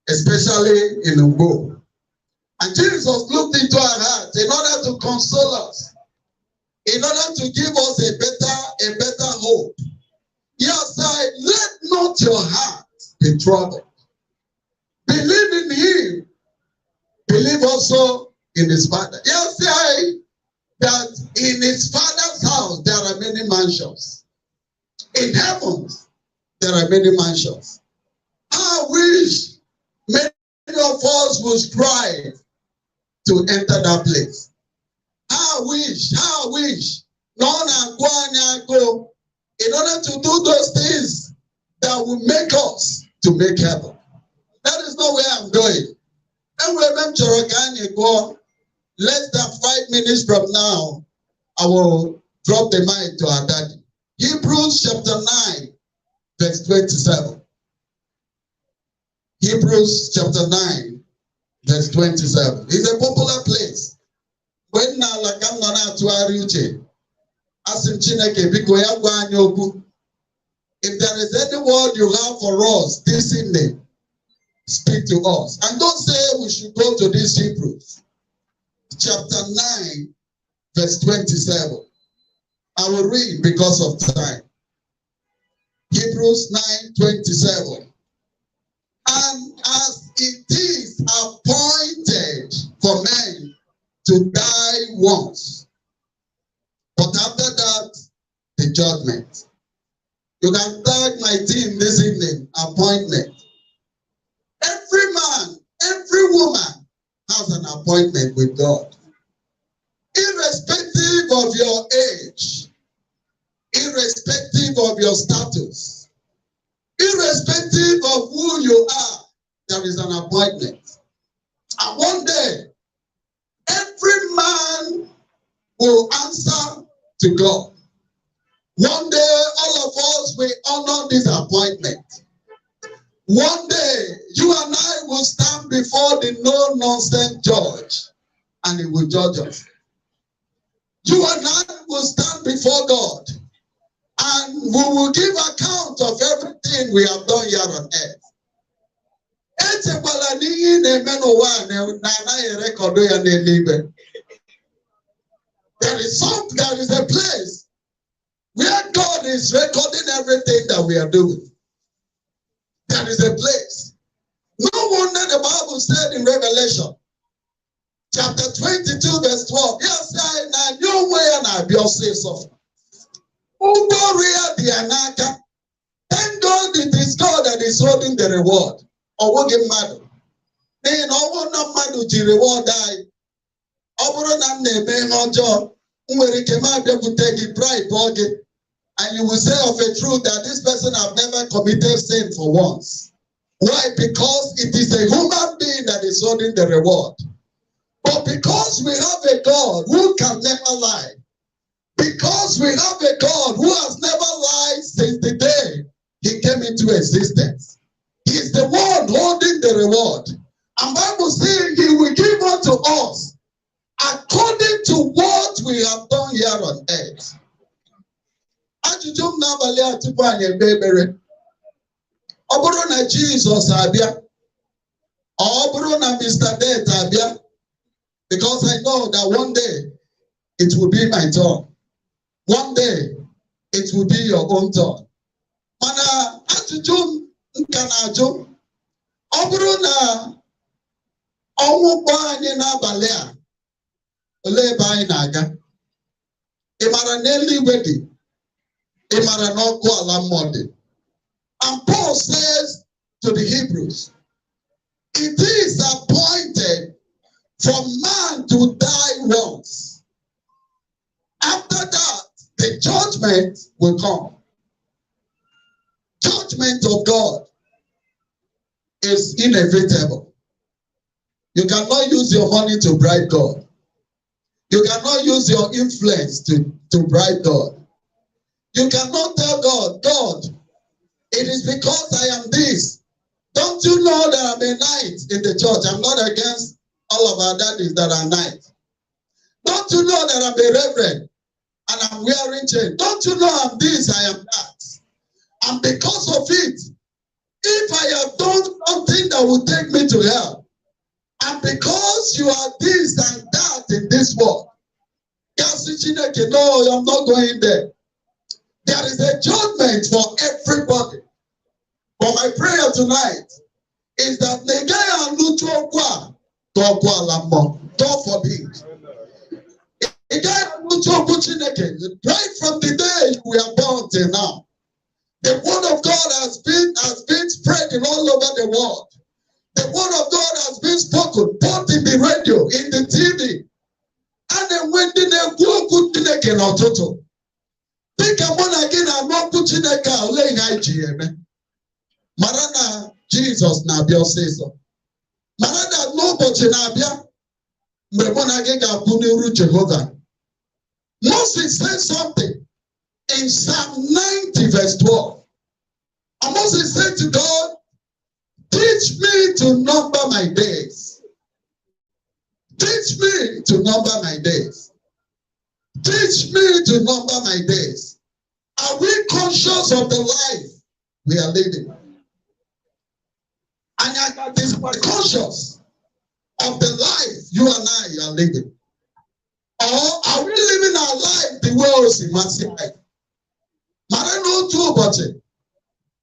especially in Ngwo. And Jesus looked into our hearts in order to console us, in order to give us a better hope. He said, let not your heart be troubled. Believe in him. Believe also in his Father. He said that in his Father's house there are many mansions. In heaven there are many mansions. I wish many of us would strive to enter that place. I wish none and go in order to do those things that will make us to make heaven. That is not where I'm going. And remember, less than 5 minutes from now, I will drop the mic to our daddy. Hebrews chapter 9, verse 27. Hebrews chapter 9, verse 27. It's a popular place. When now like I'm not to Ariuche, asim Chineke biko ya gwa anyị okwu. If there is any word you have for us this evening, speak to us. And don't say we should go to this Hebrews chapter 9, verse 27. I will read because of time. Hebrews 9:27. And as it is appointed for men to die once, but after that, the judgment. You can tag my team this evening, appointment. Every man, every woman has an appointment with God. Irrespective of your age, irrespective of your status, irrespective of who you are, there is an appointment. And one day, every man will answer to God. One day, all of us will honor this appointment. One day, you and I will stand before the no-nonsense judge, and he will judge us. You and I will stand before God, and we will give account of everything we have done here on earth. There is a place where God is recording everything that we are doing. There is a place. No wonder the Bible said in Revelation, chapter 22, verse 12, yes, I know where I be also. Thank God it is God that is holding the reward. Or what give matter? Then all not matter the reward die. And you will say of a truth that this person have never committed sin for once. Why? Because it is a human being that is holding the reward. But because we have a God who can never lie, because we have a God who has never lied since the day he came into existence, he is the one holding the reward. And Bible says he will give unto us according to what we have done here on earth. Ajụjụ m n'abalị a tupu anyị ekpe ekpere, ọ bụrụ na Jizọs abịa, ọ bụrụ na Mr. Death abịa, because I know that one day it will be my turn. One day it will be your own turn. Mana ajụjụ m ka na-ajụ, ọ bụrụ na ọnwụ kpọọ anyị n'abalị a, olee ebe anyị na-aga? Ị mara na eluigwe dị? And Paul says to the Hebrews, it is appointed for man to die once. After that, the judgment will come. Judgment of God is inevitable. You cannot use your money to bribe God. You cannot use your influence to bribe God. You cannot tell God, God, it is because I am this. Don't you know that I'm a knight in the church? I'm not against all of our daddies that are knights. Don't you know that I'm a reverend and I'm wearing chains? Don't you know I'm this, I am that? And because of it, if I have done something that will take me to hell, and because you are this and that in this world, no, I'm not going there. There is a judgment for everybody. But my prayer tonight is that God forbid. Right from the day we are born till now, the word of God has been spreading all over the world. The word of God has been spoken both in the radio, in the TV, and then when they go good in Ototo. Think about again, I'm not putting a cow laying IGM. Marana, Jesus Nabia says so. Marana, nobody Nabia. Mbonagega Bunuru Jehovah. Moses said something in Psalm 90, verse 12. And Moses said to God, teach me to number my days. Teach me to number my days. Teach me to number my days. Are we conscious of the life we are living? And is conscious of the life you and I are living? Or are we living our life the way we must life?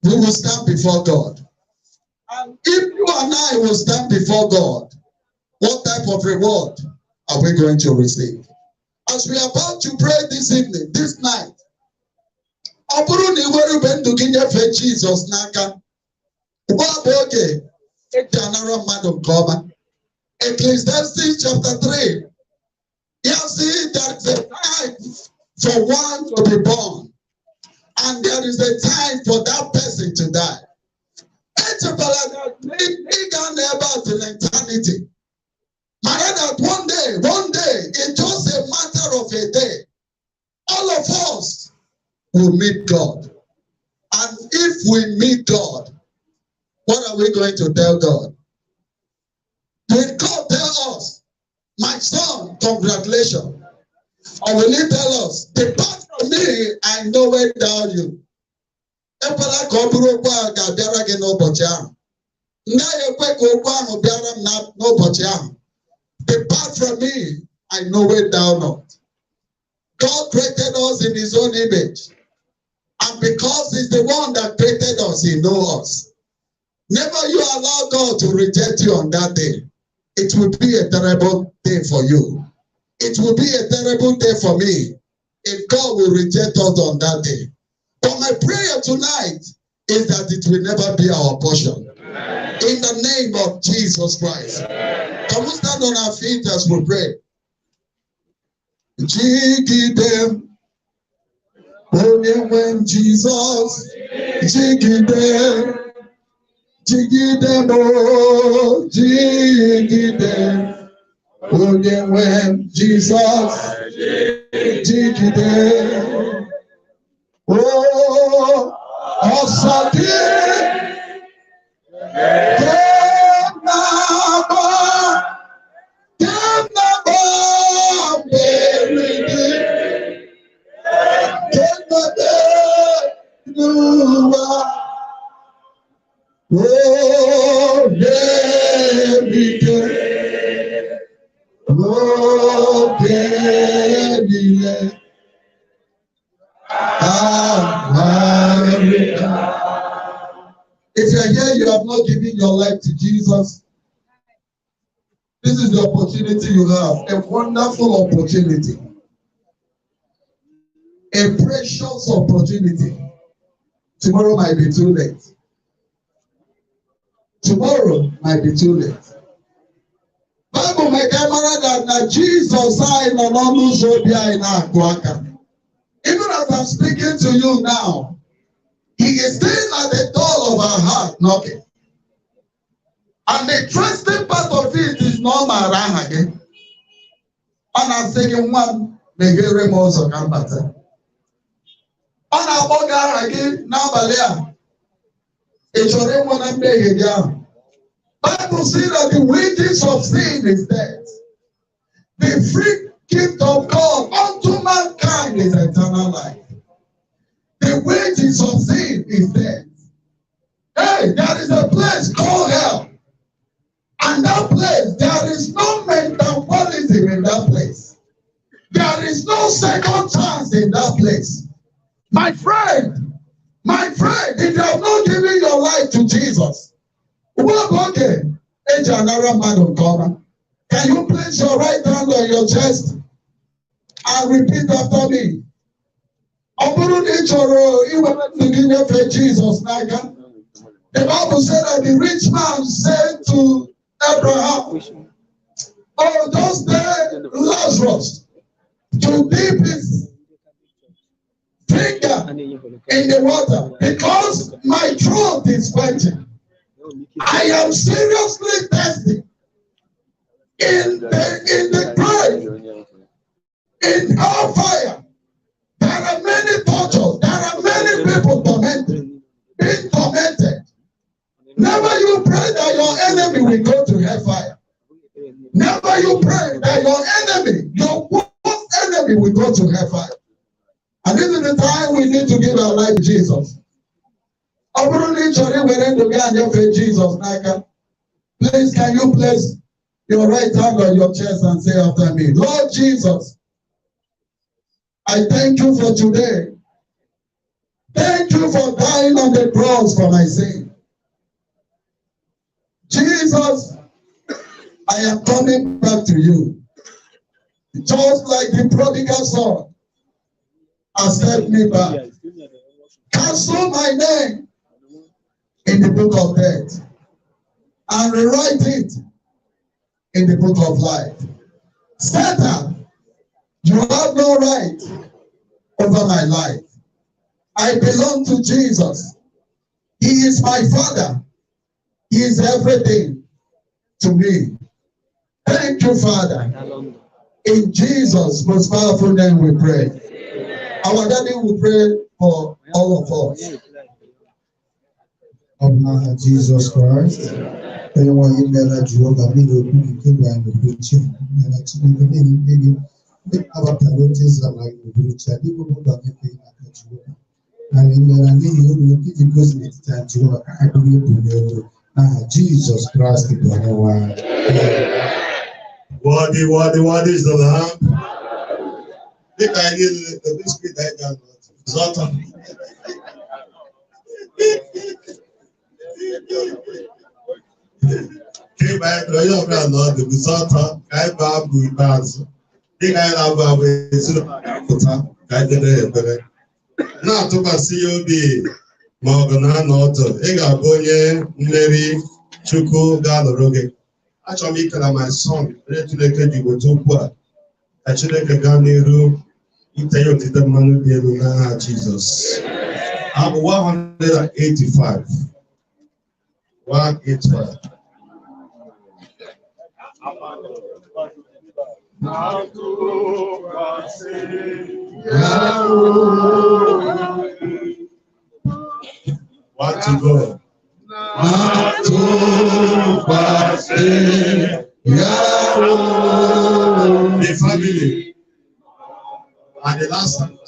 We will stand before God. And if you and I will stand before God, what type of reward are we going to receive? As we are about to pray this evening, this night, Jesus Naka, Ecclesiastes chapter 3. You see, there is a time for one to be born, and there is a time for that person to die. It's about eternity. One day, it's just a matter of a day. All of us will meet God. And if we meet God, What are we going to tell God? Will God tell us, my son, congratulations? Or will he tell us, depart from me, I know without you? Ekwela ka ọ bụrụ okwu ahụ ga-abịara gị n'ụbọchị ahụ. Ngaghị ekwe ka okwu ahụ bịara m n'ụbọchị ahụ. Depart from me, I know it thou not. God created us in his own image. And because he's the one that created us, he knows us. Never you allow God to reject you on that day. It will be a terrible day for you. It will be a terrible day for me if God will reject us on that day. But my prayer tonight is that it will never be our portion. In the name of Jesus Christ. Can we stand on our feet as we pray? Jigide, only when Jesus, jigide, jigide mo, jigide, only when Jesus, jigide, oh, osadi, oh, if you're here, you have not given your life to Jesus, this is the opportunity you have, a wonderful opportunity, a precious opportunity. Tomorrow might be too late. Tomorrow might be too late. Bible make that Jesus I even as I'm speaking to you now, he is still at the door of our heart knocking. And the interesting part of it is not my rang again. And I'm saying one, the hearing also come better. And I'm going again, now, Balia. It's already one I'm begging you. Bible says that the wages of sin is death. The free gift of God unto mankind is eternal life. The wages of sin is death. Hey, there is a place called hell. And that place, there is no metabolism in that place. There is no second chance in that place. My friend, if you have not given your life to Jesus, okay, can you place your right hand on your chest and repeat after me? Jesus, the Bible said that the rich man said to Abraham, oh, just there, Lazarus, to dip his finger in the water, because my throat is quenching. I am seriously thirsty. In the grave, in hellfire, there are many tortures, there are many people tormented, being tormented. Never you pray that your enemy will go to hellfire. Never you pray that your enemy, your worst enemy will go to hellfire. And this is the time we need to give our life to Jesus. Jesus, please, can you place your right hand on your chest and say after me, Lord Jesus, I thank you for today. Thank you for dying on the cross for my sin. Jesus, I am coming back to you. Just like the prodigal son, accept me back. Cancel my name in the book of death and rewrite it in the book of life. Satan, you have no right over my life. I belong to Jesus. He is my Father. He is everything to me. Thank you, Father. In Jesus' most powerful name we pray. Our daddy will pray for all of us. of Jesus Christ. Anyone in there that you have a little bit of preaching, and that's maybe our priorities are like the preacher, people who don't get paid at you. And in there, I mean, you because it's that you are actually Jesus Christ, the one. What is the lamb? Think I need the biscuit I got. Zota. Came back to your grandmother, the Zota, I bob with bands. Think I love our way to I did it. Now to my COB, Morgan Noto, Ega Bonye, Neri, Chuku, Galoroge. Actually, my son, ready to make a to poor. Actually, the Ganiru, Itayo did the man of Jesus. I'm 185. 185. Want to go? The family. And the last time.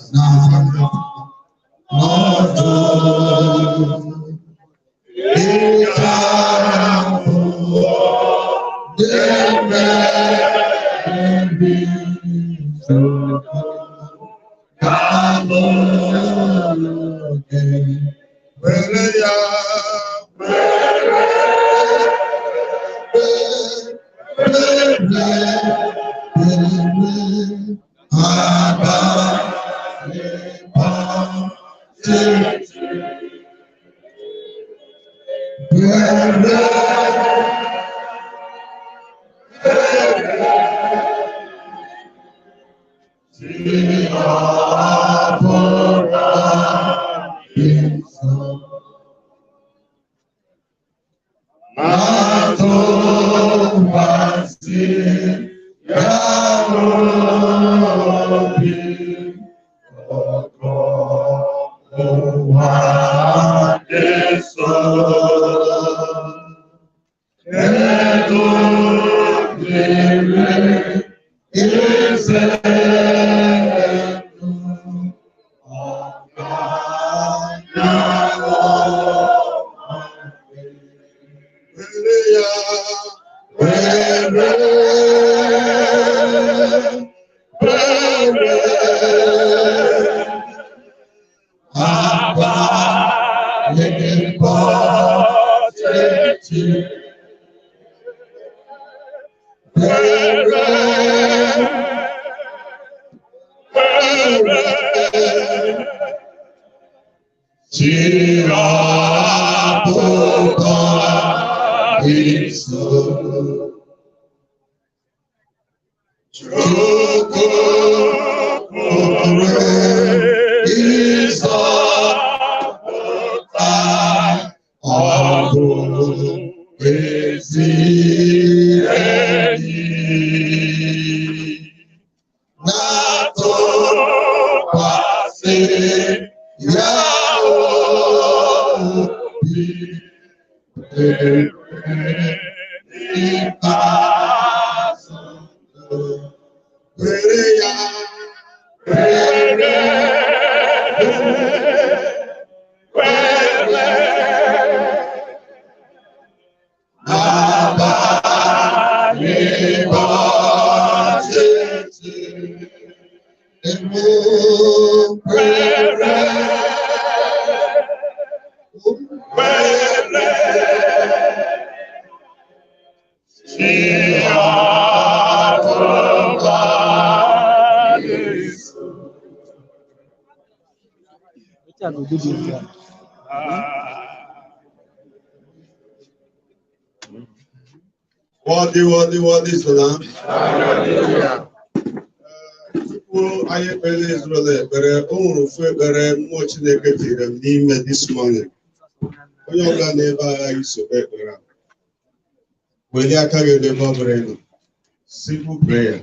What is the lamb? I this morning. Simple prayer.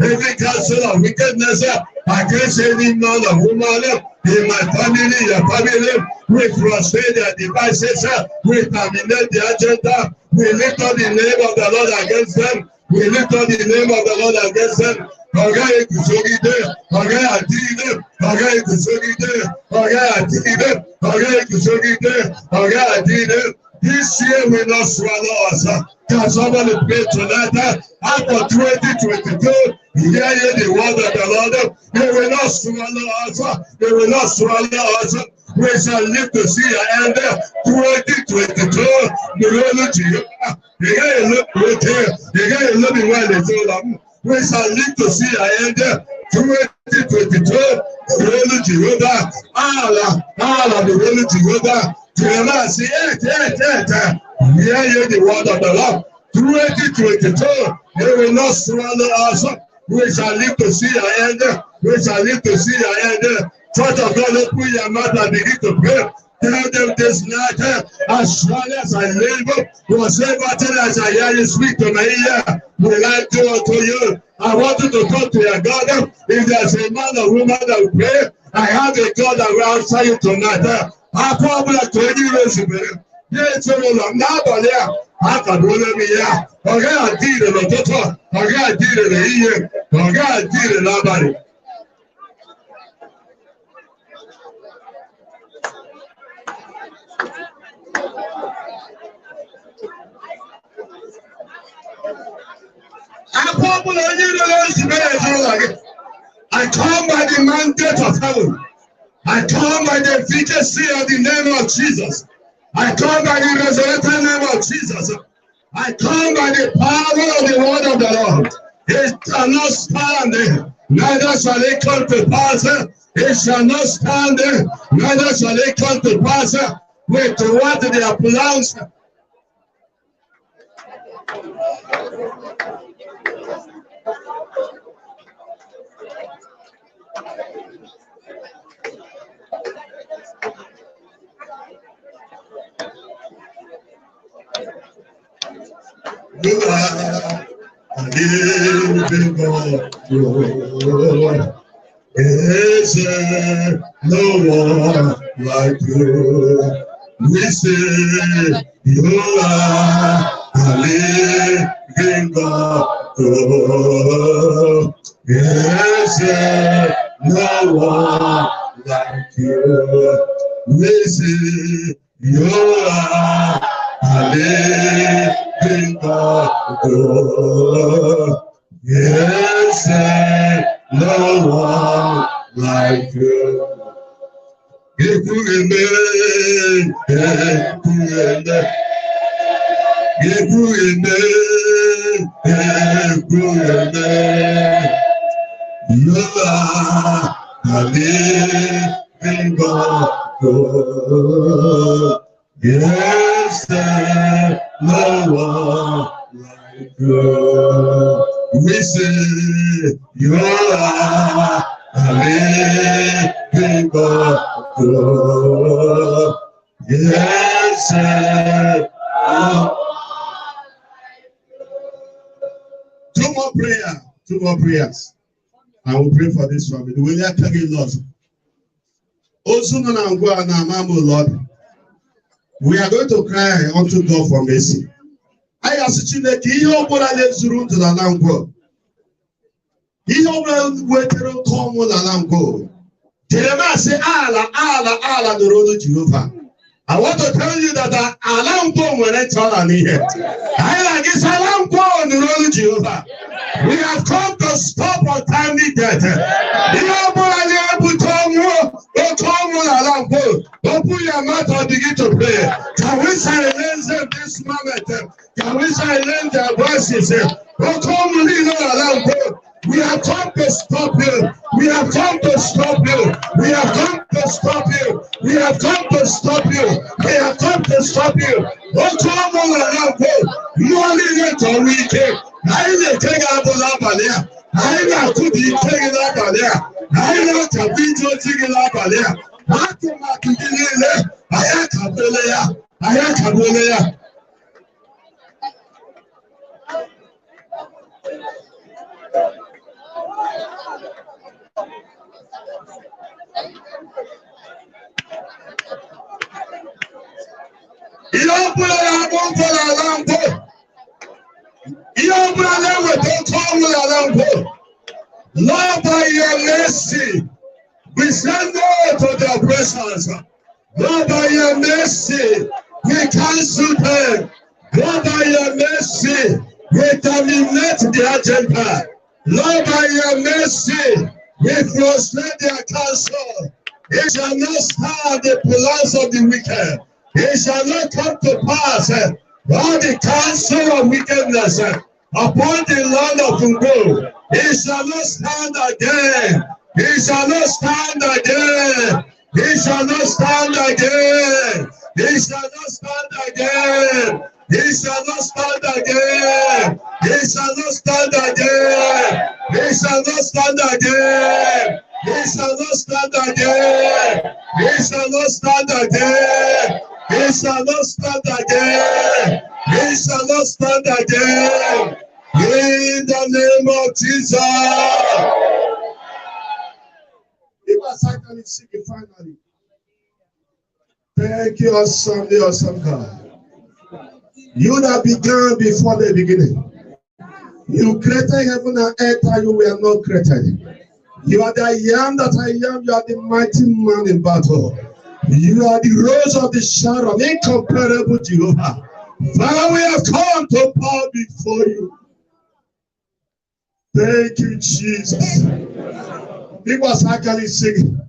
every counsel of wickedness against any man or woman in my family, your family. We frustrate their devices, we terminate the agenda, we lift up the name of the Lord against them, we lift up the name of the Lord against them. Ọ̀gá ìkùsókìdé, ọ̀gá àdìdé, ọ̀gá ìkùsókìdé, ọ̀gá àdìdé, ọ̀gá ìkùsókìdé, ọ̀gá àdìdé. This year will not swallow us. Can somebody pray tonight? After 2022, hear the word of the Lord. It will not swallow us. It will not swallow us. We shall live to see the end. 2022, the Lord Jesus. You gotta look right here. You gotta look me while they told them. We shall live to see the end. 2022, the Lord Jehovah. Allah, the Lord Jehovah. Jeremiah say, hear the word of the Lord. 2022, they will not swallow us. We shall live to see the end. We shall live to see the end. Church of God, open your mouth and begin to pray. Tell them this night, as surely as I live, whatsoever thing as I hear you speak to my ear, will I do unto you. I want you to talk to your God. If there's a man or woman that will pray, I have a God that will answer you tonight. Akọ́bùlà tó ní ìrẹsì bẹ̀rẹ̀ yé ìṣòro lọ n'abalị a akàdúró mi ya ọ̀gá àdìrẹ n'ụtụtụ ọ̀gá àdìrẹ n'ehihie ọ̀gá àdìrẹ n'abalị. Akọ́bùlà onye ìrẹsì bẹ̀rẹ̀ ìṣòro gị. I come by the mandate of heaven. I come by the efficacy of the name of Jesus. I come by the resurrected name of Jesus. I come by the power of the word of the Lord. It shall not stand, neither shall it come to pass. It shall not stand, neither shall it come to pass. With what they are pronounced. You are a living God. Is there no one like you? We say you are a living God. Is there no one like you? We say you are a living God. Yes, no one like you. You are a living God. Yes, no one like you. We say you are a living God. Yes, two more prayers. I will pray for this family. Will you tell me, Lord? Also, Ngwo na Mamo, Lord. We are going to cry unto God for mercy. I ask Chineke ihe ọbụla na-ezuru ndụ n'ala Ngwo. Ihe ọbụla wetara oke ọnwụ n'ala Ngwo. Jeremiah say, ala nụrụ olu Jehova. I want to tell you that ala Ngwo nwere ntọala n'ihe. Anyị na-agị sị ala Ngwo nụrụ olu Jehova. We have come to stop untimely death. Ihe ọbụla na-ebute ọnwụ oke ọnwụ n'ala Ngwo. Open your mouth and begin to pray. Can we silence them this moment? Can we silence their voices? We have come to stop you. We have come to stop you. We have come to stop you. We have come to stop you. We have come to stop you. Lord, by your mercy, we send no to the oppressors. Lord, by your mercy, we cancel them. Lord, by your mercy, we terminate the agenda. Lord, by your mercy, we frustrate their counsel. It shall not stand the plans of the wicked. It shall not come to pass all the counsel of wickedness upon the land of Ngwo. It shall not stand again. It shall not stand again. It shall not stand again. It shall not stand again. It shall not stand again. It shall not stand again. It shall not stand again. It shall not stand again. It shall not stand again. It shall not stand again. It shall not stand again. In the name of Jesus. People are cycling singing finally. Thank you, awesome God. You that began before the beginning. You created heaven and earth and you were not created. You are the I am that I am. You are the mighty man in battle. You are the rose of the shadow, incomparable Jehovah. Father, we have come to bow before you. Thank you, Jesus. People are actually singing.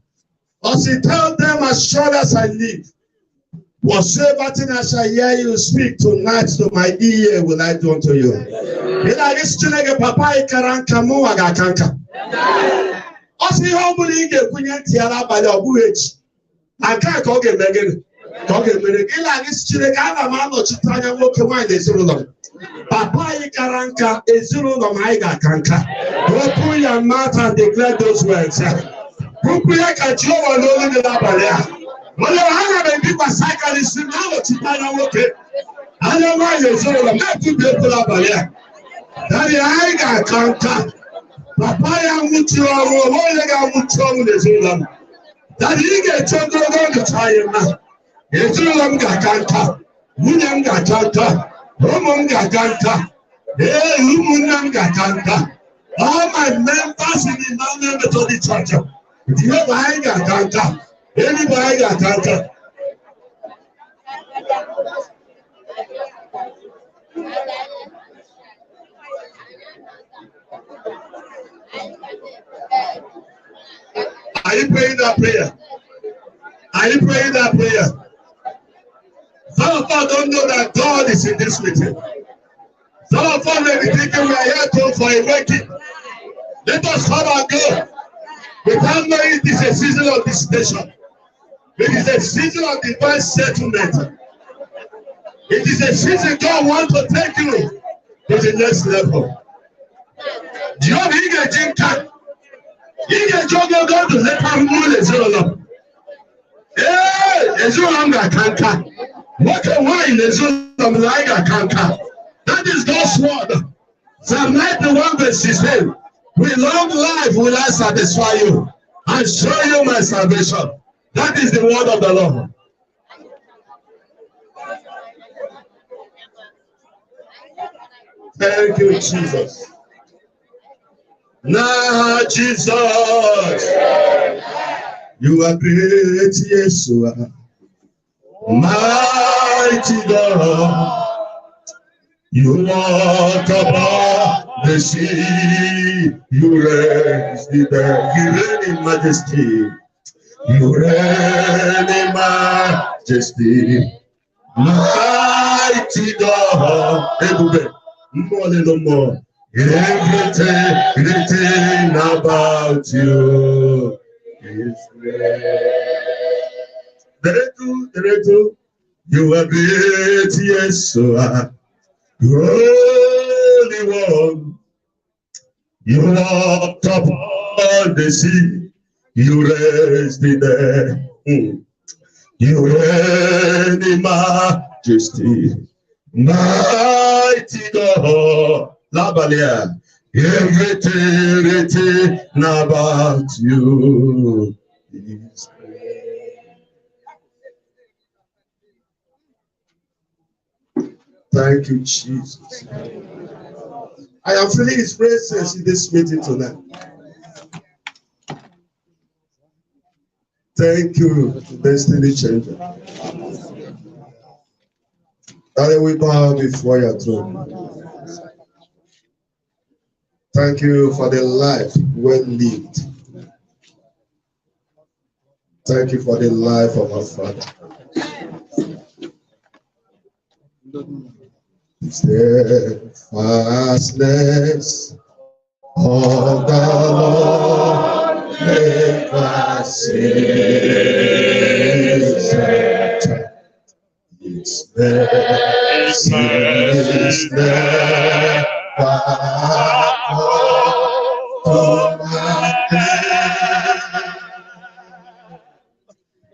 As he tell them, as sure as I live, whatsoever thing I shall hear you speak tonight to my ear will I do unto you. This papa ikaranka mu agakanka. Osi hobuli ige kunye tiara bale obuechi. Aka ka oge megene. Ka oge mere ila this chineke ana ma no chitanya nwoke nwanyị ezinụlọ. Papa ikaranka ezinụlọ ma iga kanka. Open your mouth and declare those words. Pupu ya ka Jehovah lolu de la bale. Wale hana be bi pasaka ni sin na no chitanya nwoke. Ana ma ezinụlọ ma tu be la bale. Daddy, I got contact. Papa, I'm with you. I'm with you. Daddy, you get to go to China. It's you. I'm got contact. William got contact. Roman got contact. Hey, Lumunam got contact. All my members in the non-member of the church. If you ever I got contact, anybody got contact. Are you praying that prayer? Are you praying that prayer? Some of us don't know that God is in this meeting. Some of us may be thinking we are here for a working. Let us come and go. Without knowing it is a season of visitation. It is a season of divine settlement. It is a season God wants to take you to the next level. Jehovah, you get Jinka. You get Jogo go to let him move the zero. Hey, Ezra Kanka. What a wine Ezra Kanka. That is God's word. Psalm 91 verse 16. With long life will I satisfy you and show you my salvation. That is the word of the Lord. Thank you, Jesus. Now, Jesus, you are great, yes, you are mighty God. You walk above the sea, you raise the dead, you reign in majesty, you reign in majesty, mighty God. More than more. Everything about you is great. You are great, yes, you are. Holy One, you walked upon the sea, you raised the dead, you reign in majesty, mighty God. Labalia, everything about you is great. Thank you, Jesus. I am feeling his presence in this meeting tonight. Thank you, Destiny Changer. Daddy, we bow before your throne. Thank you for the life well lived. Thank you for the life of our Father. Steadfastness of the Lord never ceases. His mercy is never come to an end.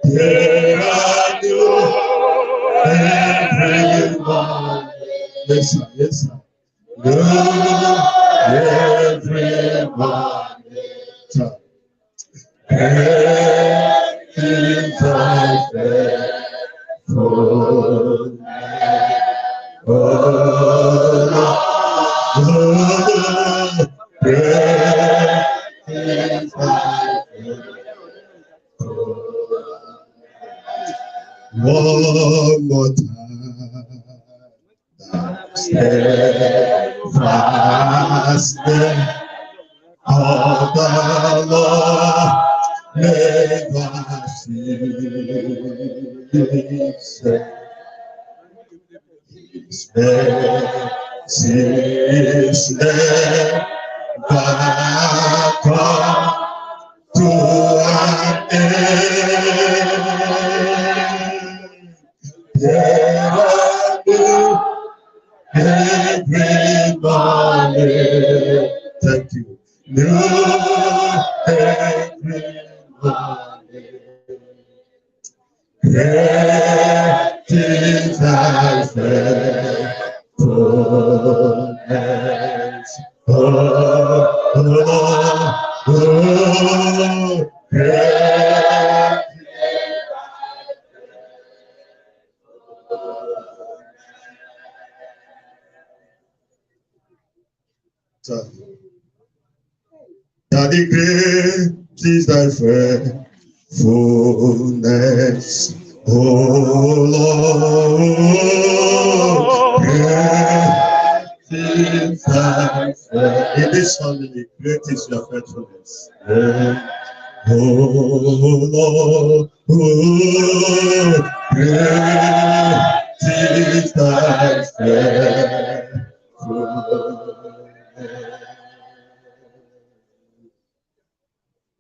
There are new every morning. Yes, sir. Yes, sir. New every morning. Great is thy faithfulness. Oh, great is thy faithfulness. One more time. Steadfastness of the Lord never ceases. His mercy is never come to an end. There are new every morning. Thank you. New every morning. Great is thy faithfulness. Oh, great. Daddy, great is thy faithfulness, oh Lord. Great is thy faithfulness. In this family, great is your faithfulness. Oh Lord, great is thy faithfulness.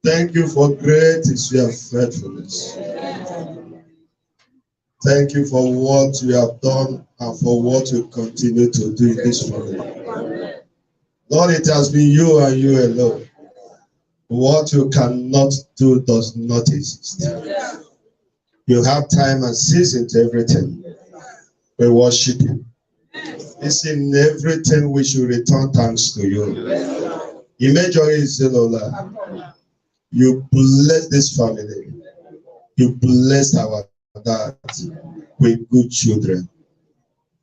Thank you for great is your faithfulness. Thank you for what you have done and for what you continue to do in this family. Lord, it has been you and you alone. What you cannot do does not exist. You have time and season to everything. We worship you. It's in everything we should return thanks to you. Imagine is Lola. You bless this family. You bless our dad with good children.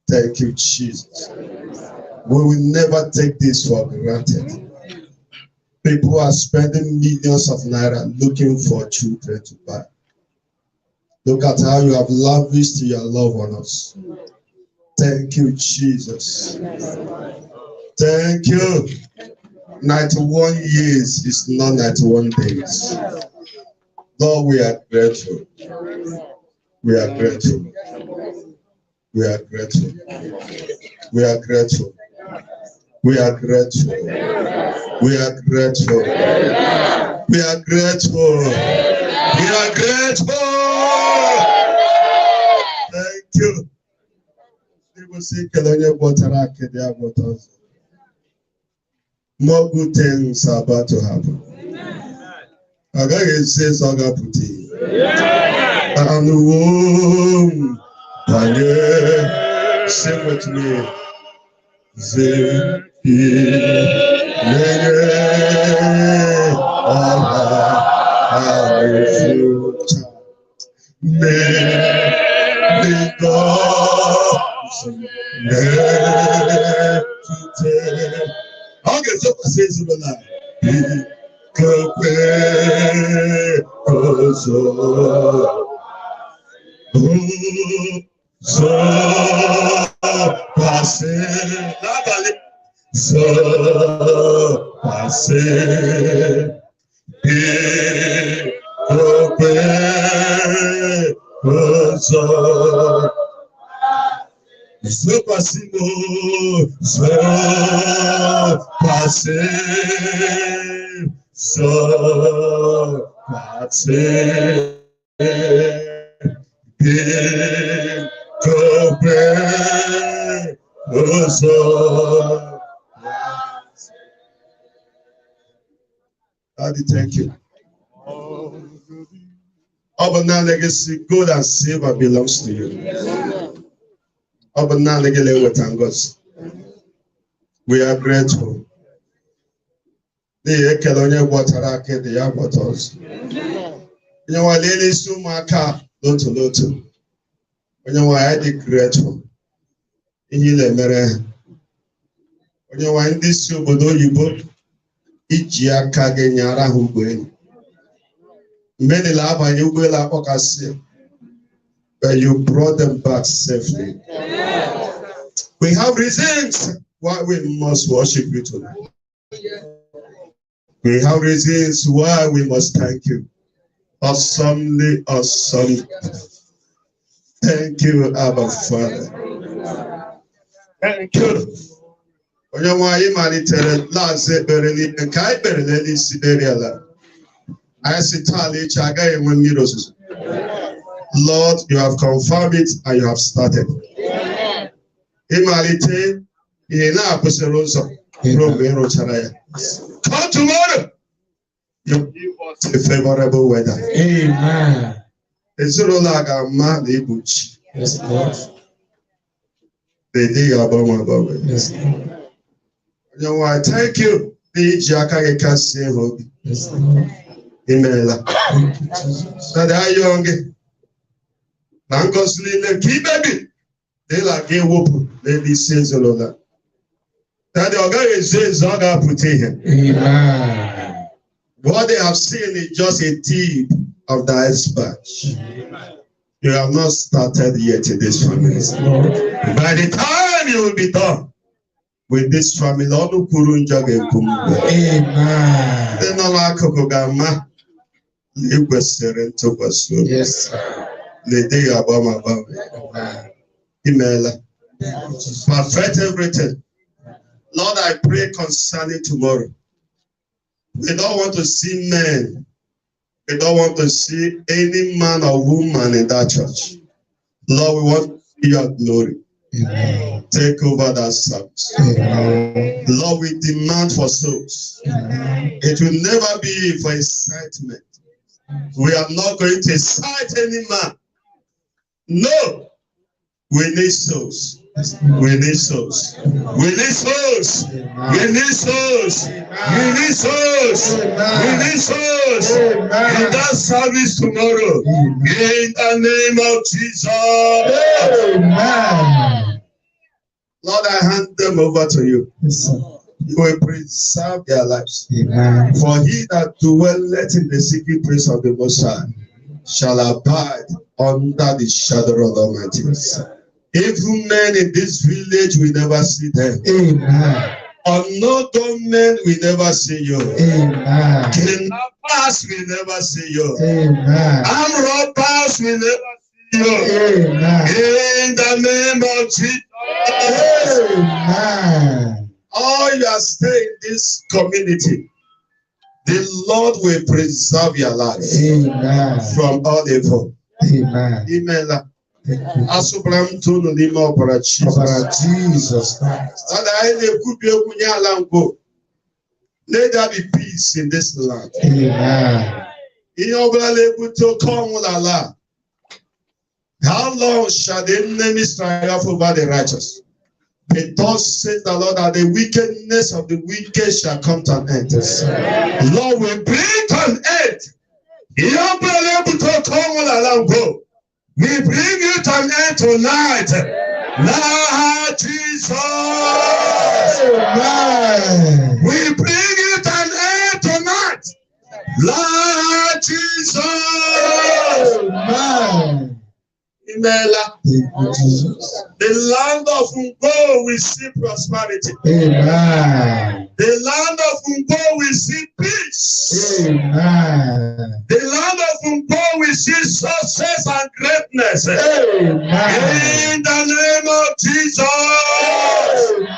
Thank you, Jesus. We will never take this for granted. People are spending millions of naira looking for children to buy. Look at how you have lavished your love on us. Thank you, Jesus. Thank you. 91 years is not 91 days. Lord, we are grateful. We are grateful. We are grateful. We are grateful. We are grateful. We are grateful. We are grateful. We are grateful. Thank you. People say, more good things are about to happen. I got to say, Sagaputi. And womb, sing with me. May God never Ọ ga-ezokwasị ezinụlọ anyị. Kokwe ozo so pase n'abalị so pase kokwe ozo so pase so pase. So that's it. Go back. Daddy, thank you. Our legacy, good and silver belongs to you. Our legacy, with thanks. We are grateful. The Ekelonia Waterake, the Yabotos. You know, ladies, to my car, Loto. When you are grateful, in the mere. When you are in this, you would you book Ijia Kaganyara who win. Many love and you will have a but you brought them back safely. We have reasons why we must worship you tonight. We have reasons why we must thank you. Awesomely awesome. Thank you, Abba Father. Thank you. Lord, you have confirmed it and you have started. Come tomorrow. You give us a favorable weather. Amen. Yes, Lord. Yes, Lord. Thank you. Yes, Lord. Amen. Amen. What they have seen is just a tip of the iceberg. You have not started yet in this family. By the time you will be done with this family, Amen. Yes, Amen. Perfect everything. Lord, I pray concerning tomorrow. We don't want to see men. We don't want to see any man or woman in that church. Lord, we want to see your glory. Amen. Take over that service. Amen. Lord, we demand for souls. Amen. It will never be for incitement. We are not going to incite any man. No. We need souls. We need souls. We need souls. We need souls. We need souls. We need souls. In that service tomorrow. In the name of Jesus. Amen. Lord, I hand them over to you. You will preserve their lives. Amen. For he that dwelleth in the secret place of the Most High shall abide under the shadow of the Almighty. Evil men in this village will never see them. Amen. Unknown men will never see you. Amen. Kidnappers will never see you. Amen. Armed robbers will never see you. Amen. In the name of Jesus. Amen. All you are staying in this community, the Lord will preserve your life. Amen. From all evil. Amen. Amen. Asubram to the name of Jesus Christ. Let there be peace in this land. Amen. How long shall the enemies triumph over the righteous? But thus says the Lord that the wickedness of the wicked shall come to an end. Lord will bring to an end. We bring you to an end tonight. Now, Jesus. Amen. We bring it an end tonight. Lord Jesus. Amen. Imela. Thank you, Jesus. The land of Ngwo will see prosperity. Amen. The land of Ngwo will see peace. Amen. The land of Ngwo will see success and greatness. Amen. In the name of Jesus.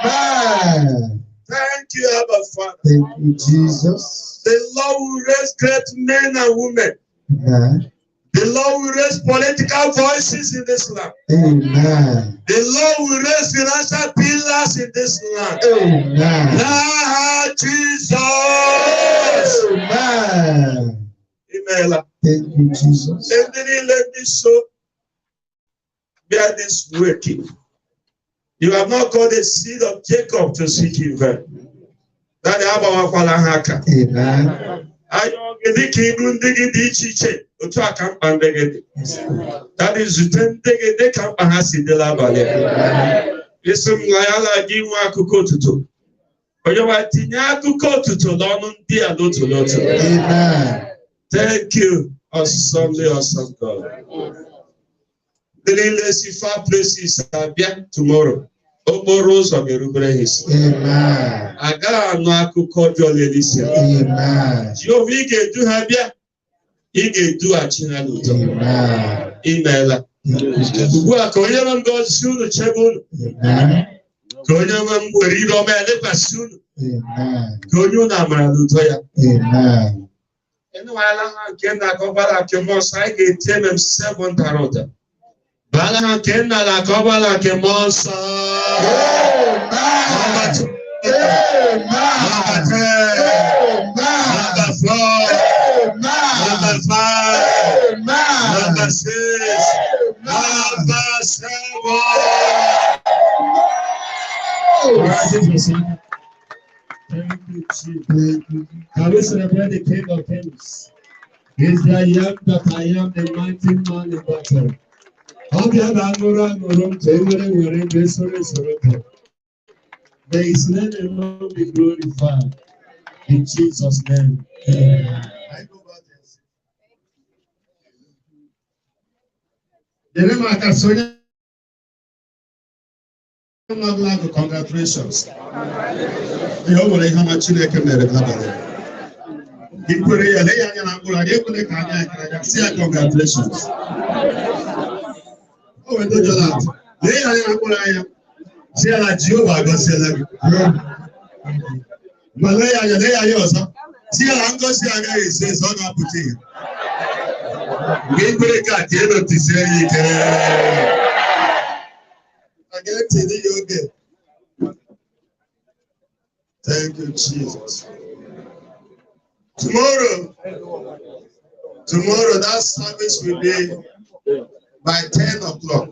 Amen. Thank you, Abba Father. Thank you, Jesus. The Lord will raise great men and women. Amen. The Lord will raise political voices in this land. Amen. The Lord will raise financial pillars in this land. Amen. Lord Jesus. Amen. Amen. Thank you, Jesus. Let me so bear this working. You have not got the seed of Jacob to seek him. That Amen. That is they can pass in the lab. Listen, I give one cocoa to. Amen. Thank you, awesome God. The let's far places are back tomorrow. Oboros of Yerubres. Amen. Aga no akuko Jolelisia. Amen. Jovige do habia. Ige do achina luto. Amen. Imela. Ugwa koyamam God soon chebun. Amen. Koyamam werido mele pasun. Amen. Koyuna malutoya. Amen. Enwala kenda kobala kemosai ge temem 7 tarota. Bala kenda la kobala kemosa. Amen. Amen. Number 4. Number 5. Number 6. Number 7. Thank you, Jesus. Can we celebrate the King of Kings? He's the I am that I am, the mighty man in battle. May his name alone be glorified. In Jesus' name. Amen. Congratulations. Congratulations. Oh, we do that. See how Jehovah God say like Malaya, see how I'm going to say again. He says, "Don't have put in." We break at the end of the say it. I get to the yoga. Thank you, Jesus. Tomorrow that service will be by 10 o'clock.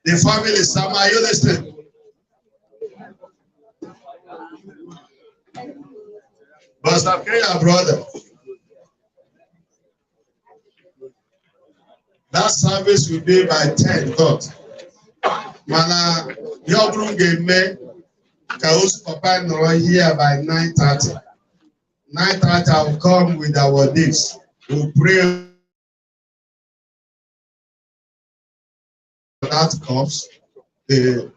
The family, Sam, are you listening? Pastor Kenya, brother. That service will be by 10 o'clock. Mana, your room game me, Kaus Papa no here by 9:30. 9:30 I will come with our deeds. We'll pray that comes. The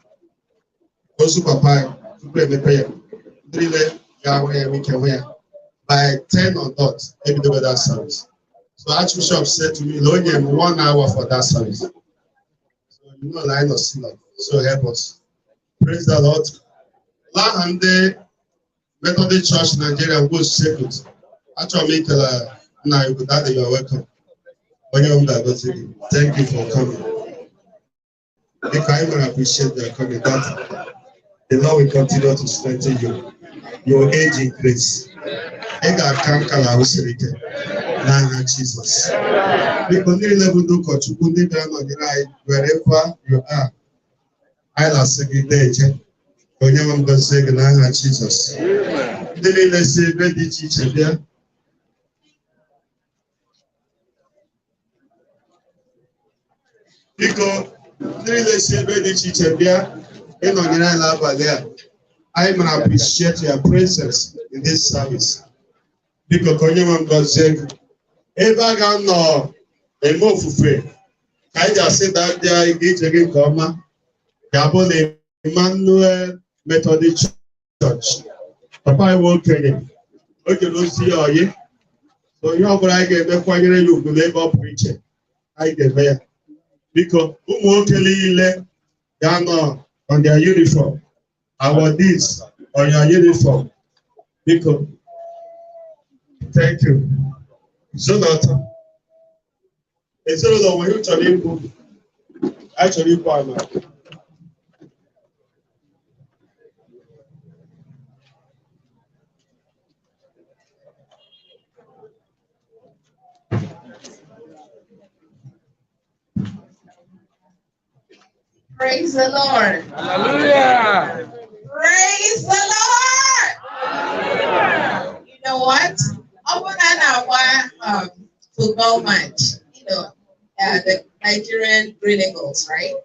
Osu Papa to pray the prayer. By 10 or not, maybe do that service. So Archbishop said to me, Lord, 1 hour for that service. So you know, line of sinner. So help us. Praise the Lord. Lahande Methodist Church Nigeria will shake it. Actually, now you are welcome. Thank you for coming. Because I even appreciate your coming. That the Lord will continue to strengthen you. Your age increase. Ega kankala usirike. Na Jesus. Because the level do kochuku ndi bano dirai wherever you are. I la segregate. Onyama mgosege na Jesus. Ndile le sebe di chichebia. Because ndile le sebe di chichebia. Eno ngira la balea. I appreciate your presence in this service. Because Konyeman Gozeg, Eva Gano, a Mofufe, I just said that they engage again, Goma, Gabon, Emmanuel Methodist Church. Papa, I won't tell you. Okay, don't see you. So you have I get the choir, you will never preach it. I get there. Because who won't tell you Ghana on their uniform? Our this on your uniform. Because thank you. So that instead of when you tell him, actually, Praise the Lord. Hallelujah. Praise the Lord. Hallelujah. You know what? Open our football match. You know, the Nigerian Green Eagles, right?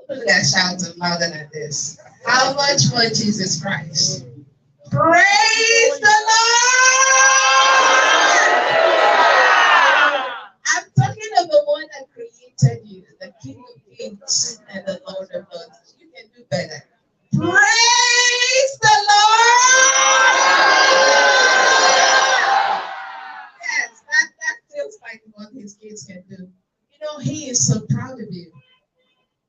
Look at shouting louder than this. How much for Jesus Christ? Praise the Lord. I'm talking of the one that created you, the King of Kings and the Lord of Lords. You can do better. Praise the Lord. Yes, that feels like what his kids can do. You know, he is so proud of you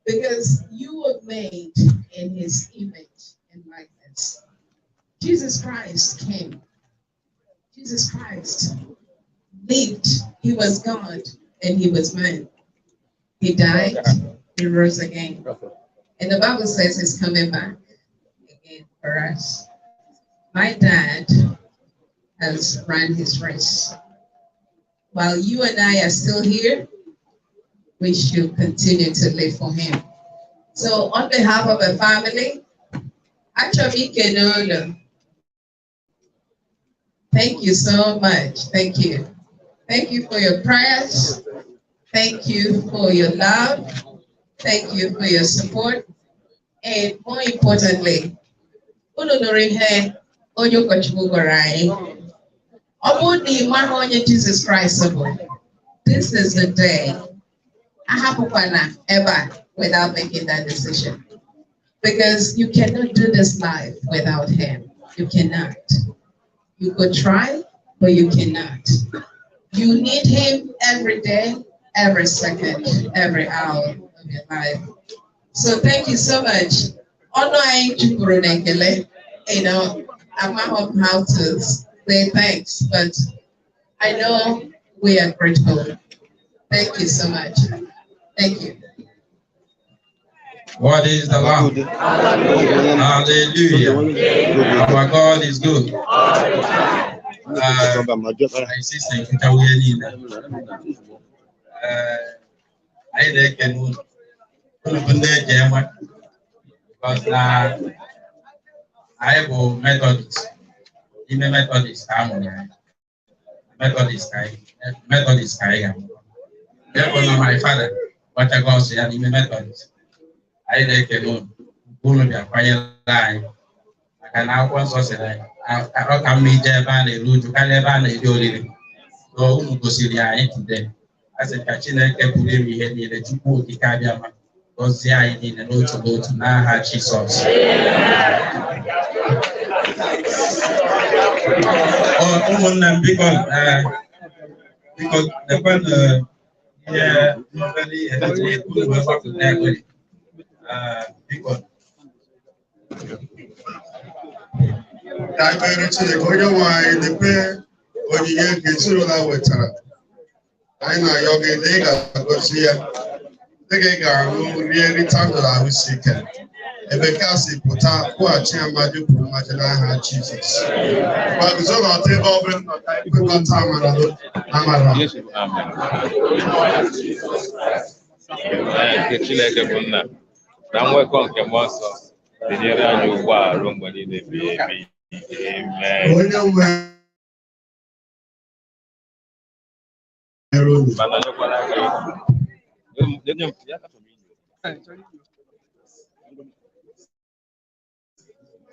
because you were made in his image and likeness. Jesus Christ came. Jesus Christ lived. He was God and he was man. He died, he rose again. And the Bible says he's coming back again for us. My dad has run his race. While you and I are still here, we should continue to live for him. So on behalf of the family, actually, thank you so much. Thank you. Thank you for your prayers. Thank you for your love. Thank you for your support. And more importantly, Jesus Christ. This is the day I have ever without making that decision. Because you cannot do this life without him. You cannot. You could try, but you cannot. You need him every day, every second, every hour of your life. So thank you so much. You know, I'm not how to say thanks, but I know we are grateful. Thank you so much. Thank you. What is the Lamb? Hallelujah. Our God is good. My sister, I can because I have a Methodist. I'm a Methodist. Methodist. Therefore, my father, what I got say, I'm a Methodist. I can go to the fire line. I can now once say, I can meet there by the route to Calaban, the Jolly. So, who goes to the eye today? As a catching a capital, we had the two put the Kadiama. Because the idea in the road to go to now, Jesus. Because the one, yeah, very good work to that way. Because I better to the Koya wine, the pair, or the young gets through that with her. I know you're getting a go see her. The guy really time that I was sick. And because he put out what I imagine for Magdalene Jesus. But it's all about table open, got time I'm